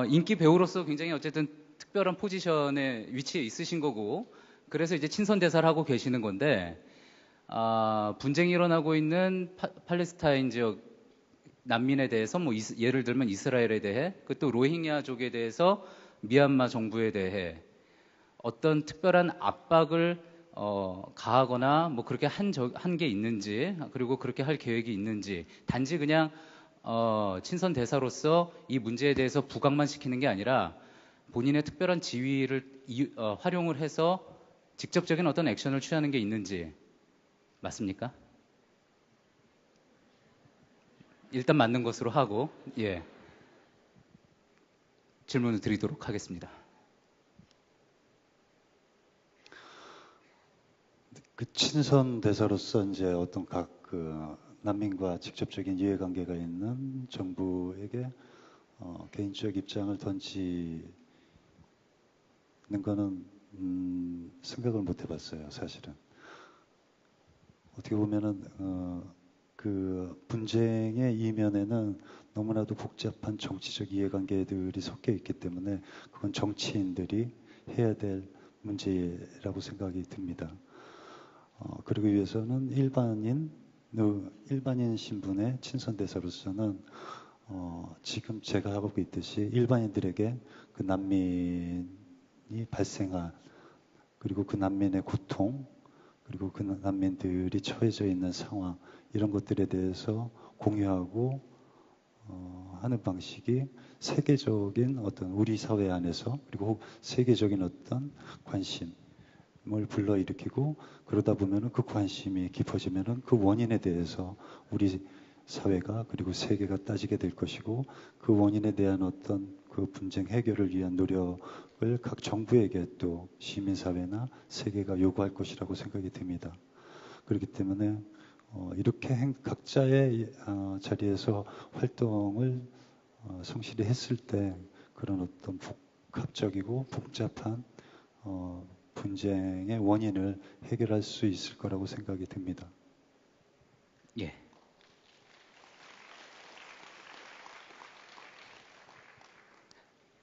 인기 배우로서 굉장히 어쨌든 특별한 포지션에 위치해 있으신 거고 그래서 이제 친선 대사를 하고 계시는 건데 분쟁이 일어나고 있는 팔레스타인 지역 난민에 대해서 뭐 예를 들면 이스라엘에 대해 또 로힝야족에 대해서 미얀마 정부에 대해 어떤 특별한 압박을 가하거나 뭐 그렇게 한 게 있는지 그리고 그렇게 할 계획이 있는지 단지 그냥 친선 대사로서 이 문제에 대해서 부각만 시키는 게 아니라 본인의 특별한 지위를 활용을 해서 직접적인 어떤 액션을 취하는 게 있는지 맞습니까? 일단 맞는 것으로 하고 예 질문을 드리도록 하겠습니다. 그 친선 대사로서 이제 어떤 각 그 난민과 직접적인 이해관계가 있는 정부에게 개인적 입장을 던지는 거는 생각을 못 해봤어요, 사실은. 어떻게 보면은 그 분쟁의 이면에는 너무나도 복잡한 정치적 이해관계들이 섞여 있기 때문에 그건 정치인들이 해야 될 문제라고 생각이 듭니다. 그러기 위해서는 일반인 신분의 친선 대사로서는 지금 제가 하고 있듯이 일반인들에게 그 난민이 발생한 그리고 그 난민의 고통 그리고 그 난민들이 처해져 있는 상황 이런 것들에 대해서 공유하고 하는 방식이 세계적인 어떤 우리 사회 안에서 그리고 세계적인 어떤 관심을 불러일으키고 그러다 보면은 그 관심이 깊어지면은 그 원인에 대해서 우리 사회가 그리고 세계가 따지게 될 것이고 그 원인에 대한 어떤 그 분쟁 해결을 위한 노력을 각 정부에게 또 시민사회나 세계가 요구할 것이라고 생각이 듭니다. 그렇기 때문에 이렇게 각자의 자리에서 활동을 성실히 했을 때 그런 어떤 복합적이고 복잡한 분쟁의 원인을 해결할 수 있을 거라고 생각이 듭니다. 예.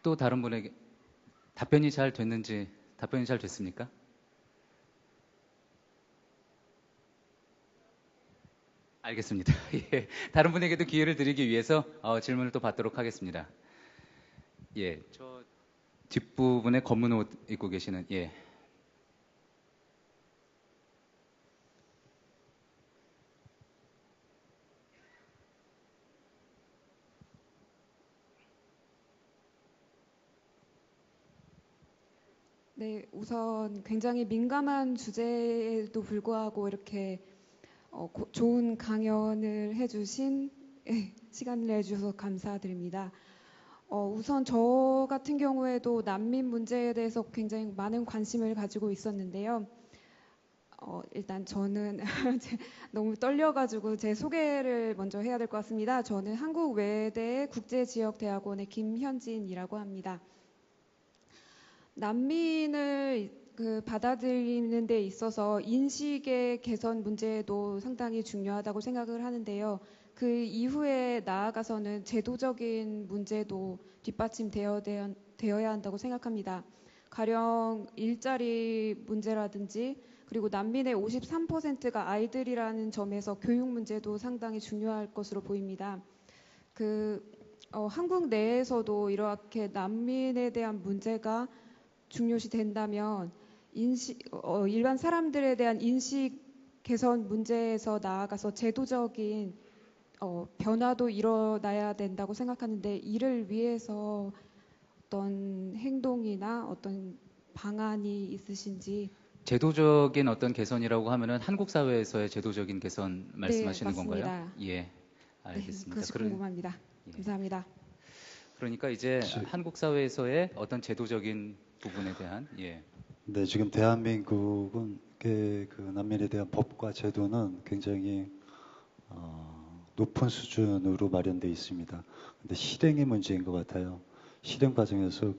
또 다른 분에게 답변이 잘 됐습니까? 알겠습니다. 예. 다른 분에게도 기회를 드리기 위해서 질문을 또 받도록 하겠습니다. 예, 저 뒷부분에 검은 옷 입고 계시는 예. 네, 우선 굉장히 민감한 주제에도 불구하고 이렇게 좋은 강연을 해주신 시간을 내주셔서 감사드립니다. 우선 저 같은 경우에도 난민 문제에 대해서 굉장히 많은 관심을 가지고 있었는데요. 일단 저는 너무 떨려가지고 제 소개를 먼저 해야 될 것 같습니다. 저는 한국외대 국제지역대학원의 김현진이라고 합니다. 난민을 받아들이는 데 있어서 인식의 개선 문제도 상당히 중요하다고 생각을 하는데요. 그 이후에 나아가서는 제도적인 문제도 뒷받침되어야 한다고 생각합니다. 가령 일자리 문제라든지 그리고 난민의 53%가 아이들이라는 점에서 교육 문제도 상당히 중요할 것으로 보입니다. 한국 내에서도 이렇게 난민에 대한 문제가 중요시 된다면 일반 사람들에 대한 인식 개선 문제에서 나아가서 제도적인 변화도 일어나야 된다고 생각하는데 이를 위해서 어떤 행동이나 어떤 방안이 있으신지. 제도적인 어떤 개선이라고 하면은 한국 사회에서의 제도적인 개선 말씀하시는 네, 건가요? 맞습니다. 예, 알겠습니다. 그것이 궁금합니다. 예. 감사합니다. 그러니까 이제 한국 사회에서의 어떤 제도적인 부분에 대한 예. 네, 지금 대한민국은 그 난민에 대한 법과 제도는 굉장히 높은 수준으로 마련되어 있습니다. 근데 실행의 문제인 것 같아요. 실행 과정에서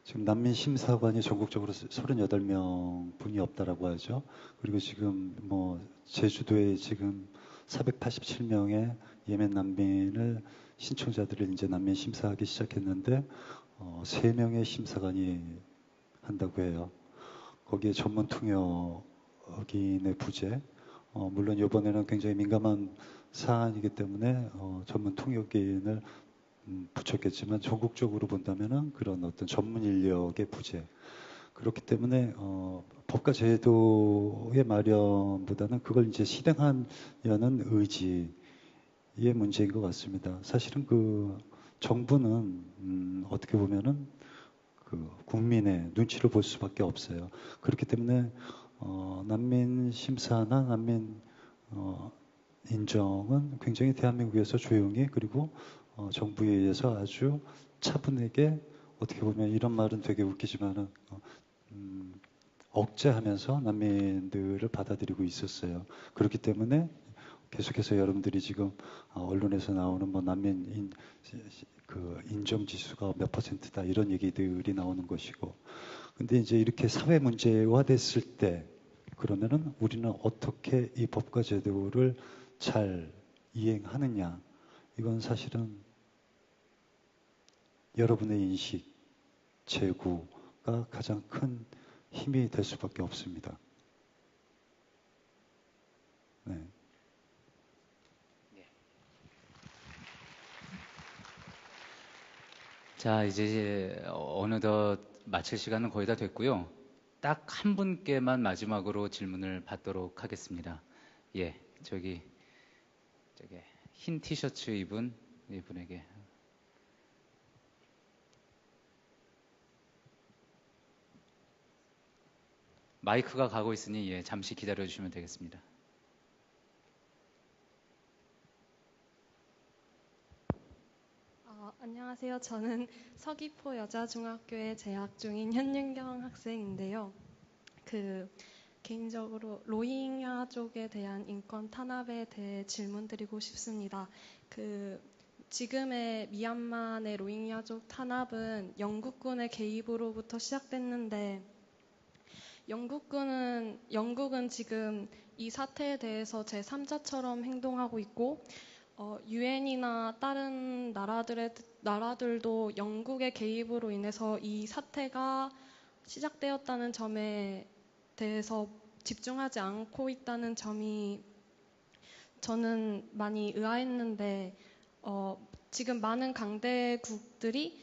지금 난민 심사관이 전국적으로 38명 분이 없다라고 하죠. 그리고 지금 뭐 제주도에 지금 487명의 예멘 난민을 신청자들을 이제 난민 심사하기 시작했는데 3명의 심사관이 한다고 해요. 거기에 전문 통역인의 부재. 물론 이번에는 굉장히 민감한 사안이기 때문에 전문 통역인을 붙였겠지만 전국적으로 본다면은 그런 어떤 전문 인력의 부재. 그렇기 때문에 법과 제도의 마련보다는 그걸 이제 실행하려는 의지의 문제인 것 같습니다. 사실은 그 정부는 어떻게 보면은 그 국민의 눈치를 볼 수밖에 없어요. 그렇기 때문에 난민 심사나 난민 인정은 굉장히 대한민국에서 조용히 그리고 정부에 의해서 아주 차분하게 어떻게 보면 이런 말은 되게 웃기지만은 억제하면서 난민들을 받아들이고 있었어요. 그렇기 때문에 계속해서 여러분들이 지금 언론에서 나오는 뭐 난민 그 인정 지수가 몇 %다 이런 얘기들이 나오는 것이고, 근데 이제 이렇게 사회 문제화 됐을 때 그러면은 우리는 어떻게 이 법과 제도를 잘 이행하느냐, 이건 사실은 여러분의 인식, 제구가 가장 큰 힘이 될 수밖에 없습니다. 네. 자, 이제 어느덧 마칠 시간은 거의 다 됐고요. 딱 한 분께만 마지막으로 질문을 받도록 하겠습니다. 예, 저기 흰 티셔츠 입은 이분에게. 마이크가 가고 있으니 예, 잠시 기다려 주시면 되겠습니다. 안녕하세요. 저는 서귀포 여자중학교에 재학 중인 현윤경 학생인데요. 개인적으로 로힝야족에 대한 인권 탄압에 대해 질문드리고 싶습니다. 지금의 미얀마 내 로힝야족 탄압은 영국군의 개입으로부터 시작됐는데 영국은 지금 이 사태에 대해서 제3자처럼 행동하고 있고 유엔이나 다른 나라들도 영국의 개입으로 인해서 이 사태가 시작되었다는 점에 대해서 집중하지 않고 있다는 점이 저는 많이 의아했는데 지금 많은 강대국들이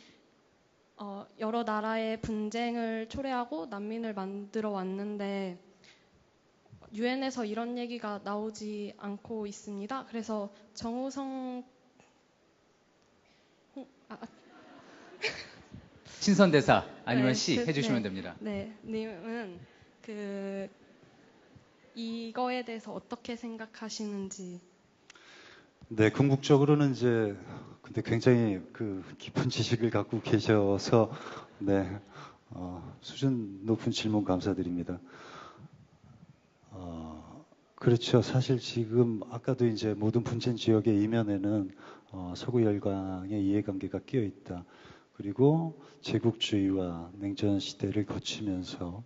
여러 나라의 분쟁을 초래하고 난민을 만들어 왔는데 유엔에서 이런 얘기가 나오지 않고 있습니다. 그래서 정우성 친선대사 아니면 네, 시 해주시면 됩니다. 네, 님은 이거에 대해서 어떻게 생각하시는지. 네, 궁극적으로는 이제 근데 굉장히 그 깊은 지식을 갖고 계셔서 네, 수준 높은 질문 감사드립니다. 그렇죠. 사실 지금 아까도 이제 모든 분쟁 지역의 이면에는 서구 열강의 이해관계가 끼어 있다. 그리고 제국주의와 냉전 시대를 거치면서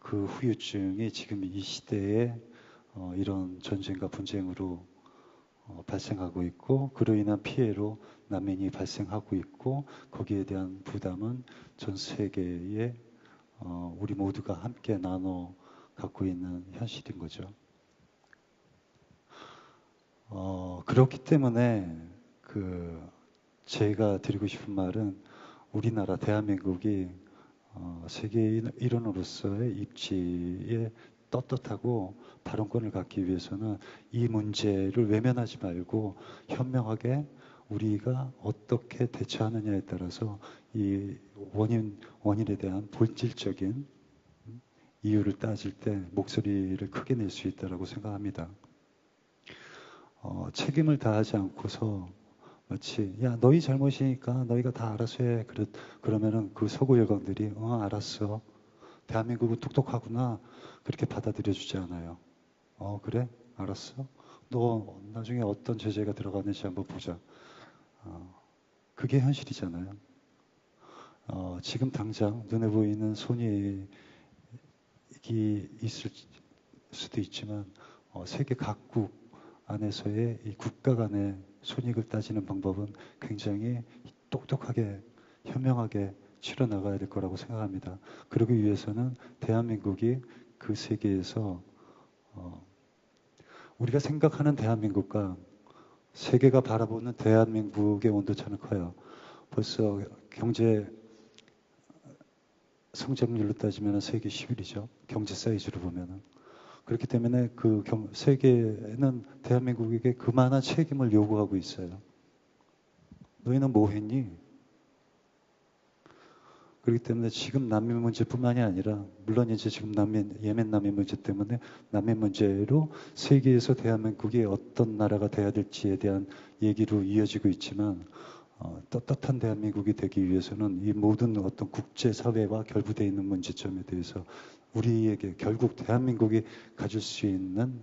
그 후유증이 지금 이 시대에 이런 전쟁과 분쟁으로 발생하고 있고, 그로 인한 피해로 난민이 발생하고 있고, 거기에 대한 부담은 전 세계에 우리 모두가 함께 나눠 갖고 있는 현실인 거죠. 그렇기 때문에 제가 드리고 싶은 말은 우리나라 대한민국이 세계 일원으로서의 입지에 떳떳하고 발언권을 갖기 위해서는 이 문제를 외면하지 말고 현명하게 우리가 어떻게 대처하느냐에 따라서 이 원인에 대한 본질적인 이유를 따질 때 목소리를 크게 낼 수 있다고 생각합니다. 책임을 다하지 않고서 마치 야 너희 잘못이니까 너희가 다 알아서 해. 그러면은 그 서구 열강들이 알았어. 대한민국은 똑똑하구나. 그렇게 받아들여주지 않아요. 그래? 알았어. 너 나중에 어떤 제재가 들어가는지 한번 보자. 그게 현실이잖아요. 지금 당장 눈에 보이는 손익이 있을 수도 있지만 세계 각국 안에서의 이 국가 간의 손익을 따지는 방법은 굉장히 똑똑하게 현명하게 치러 나가야 될 거라고 생각합니다. 그러기 위해서는 대한민국이 그 세계에서 우리가 생각하는 대한민국과 세계가 바라보는 대한민국의 온도차는 커요. 벌써 경제 성장률로 따지면 세계 10위죠. 경제 사이즈로 보면은. 그렇기 때문에 그 세계는 대한민국에게 그만한 책임을 요구하고 있어요. 너희는 뭐 했니? 그렇기 때문에 지금 난민 문제뿐만이 아니라 물론 이제 지금 예멘 난민 문제 때문에 난민 문제로 세계에서 대한민국이 어떤 나라가 돼야 될지에 대한 얘기로 이어지고 있지만 떳떳한 대한민국이 되기 위해서는 이 모든 어떤 국제사회와 결부되어 있는 문제점에 대해서 우리에게 결국 대한민국이 가질 수 있는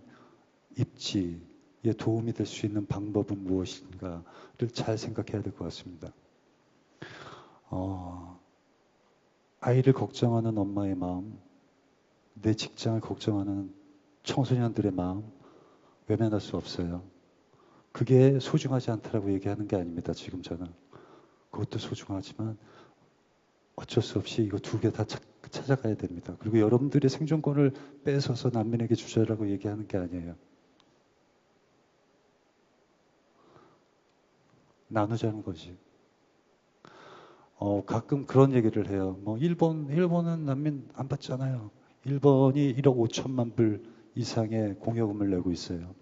입지에 도움이 될 수 있는 방법은 무엇인가를 잘 생각해야 될 것 같습니다. 아이를 걱정하는 엄마의 마음, 내 직장을 걱정하는 청소년들의 마음 외면할 수 없어요. 그게 소중하지 않다라고 얘기하는 게 아닙니다. 지금 저는 그것도 소중하지만 어쩔 수 없이 이거 두 개 다 찾아가야 됩니다. 그리고 여러분들의 생존권을 뺏어서 난민에게 주자라고 얘기하는 게 아니에요. 나누자는 거지. 가끔 그런 얘기를 해요. 뭐 일본은 난민 안 받잖아요. 일본이 1억 5천만 불 이상의 공여금을 내고 있어요.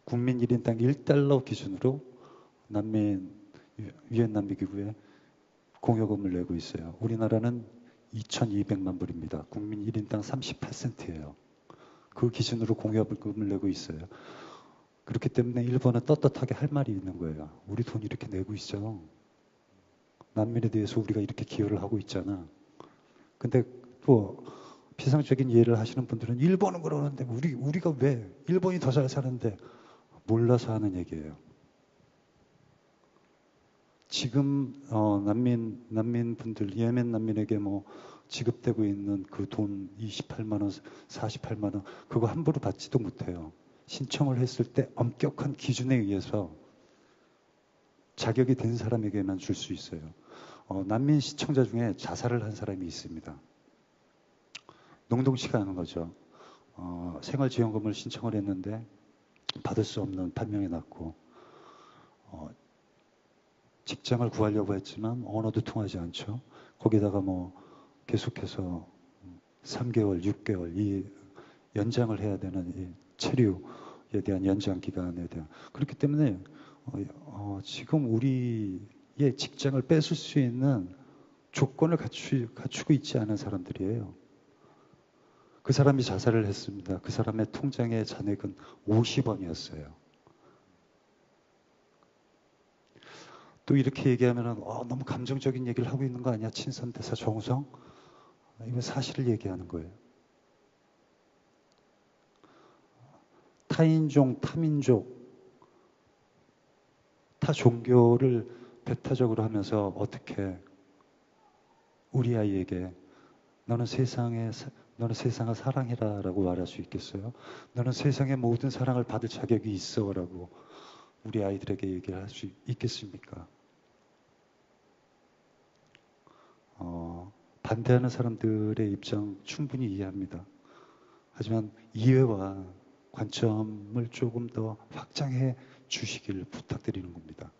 국민 1인당 1달러 기준으로 유엔 난민 기구에 공여금을 내고 있어요. 우리나라는 2,200만 불입니다. 국민 1인당 38센트예요. 그 기준으로 공여금을 내고 있어요. 그렇기 때문에 일본은 떳떳하게 할 말이 있는 거예요. 우리 돈 이렇게 내고 있죠. 난민에 대해서 우리가 이렇게 기여를 하고 있잖아. 근데 또 비상적인 이해를 하시는 분들은 일본은 그러는데 우리가 왜 일본이 더 잘 사는데 몰라서 하는 얘기예요. 지금 난민분들 예멘 난민에게 뭐 지급되고 있는 그 돈 28만 원, 48만 원 그거 함부로 받지도 못해요. 신청을 했을 때 엄격한 기준에 의해서 자격이 된 사람에게만 줄 수 있어요. 난민 시청자 중에 자살을 한 사람이 있습니다. 농동치가 않은 거죠. 생활지원금을 신청을 했는데 받을 수 없는 판명이 났고 직장을 구하려고 했지만 언어도 통하지 않죠. 거기다가 뭐 계속해서 3개월, 6개월 이 연장을 해야 되는 이 체류에 대한 연장 기간에 대한 그렇기 때문에 지금 우리의 직장을 뺏을 수 있는 조건을 갖추고 있지 않은 사람들이에요. 그 사람이 자살을 했습니다. 그 사람의 통장의 잔액은 50원이었어요. 또 이렇게 얘기하면 너무 감정적인 얘기를 하고 있는 거 아니야? 친선대사 정우성? 이건 사실을 얘기하는 거예요. 타인종, 타민족, 타 종교를 배타적으로 하면서 어떻게 우리 아이에게 너는 세상을 사랑해라 라고 말할 수 있겠어요? 너는 세상의 모든 사랑을 받을 자격이 있어 라고 우리 아이들에게 얘기를 할 수 있겠습니까? 반대하는 사람들의 입장 충분히 이해합니다. 하지만 이해와 관점을 조금 더 확장해 주시길 부탁드리는 겁니다.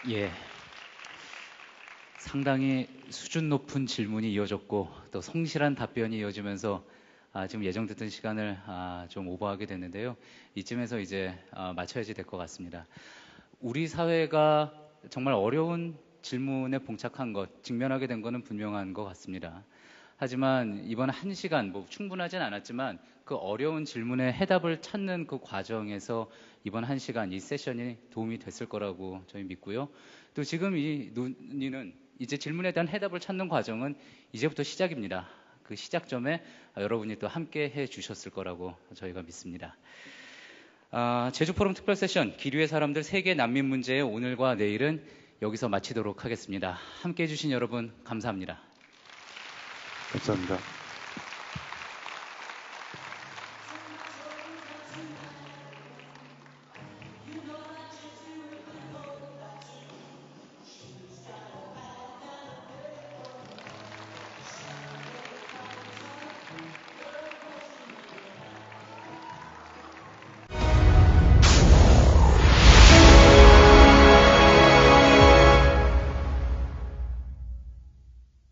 예. 상당히 수준 높은 질문이 이어졌고 또 성실한 답변이 이어지면서 지금 예정됐던 시간을 좀 오버하게 됐는데요. 이쯤에서 이제 마쳐야지 될 것 같습니다. 우리 사회가 정말 어려운 질문에 봉착한 것, 직면하게 된 것은 분명한 것 같습니다. 하지만 이번 1시간, 충분하진 않았지만 그 어려운 질문에 해답을 찾는 그 과정에서 이번 1시간, 이 세션이 도움이 됐을 거라고 저희 믿고요. 또 지금 이 논의는 이제 질문에 대한 해답을 찾는 과정은 이제부터 시작입니다. 그 시작점에 여러분이 또 함께 해 주셨을 거라고 저희가 믿습니다. 제주 포럼 특별 세션 기류의 사람들 세계 난민 문제의 오늘과 내일은 여기서 마치도록 하겠습니다. 함께해 주신 여러분 감사합니다. 감사합니다.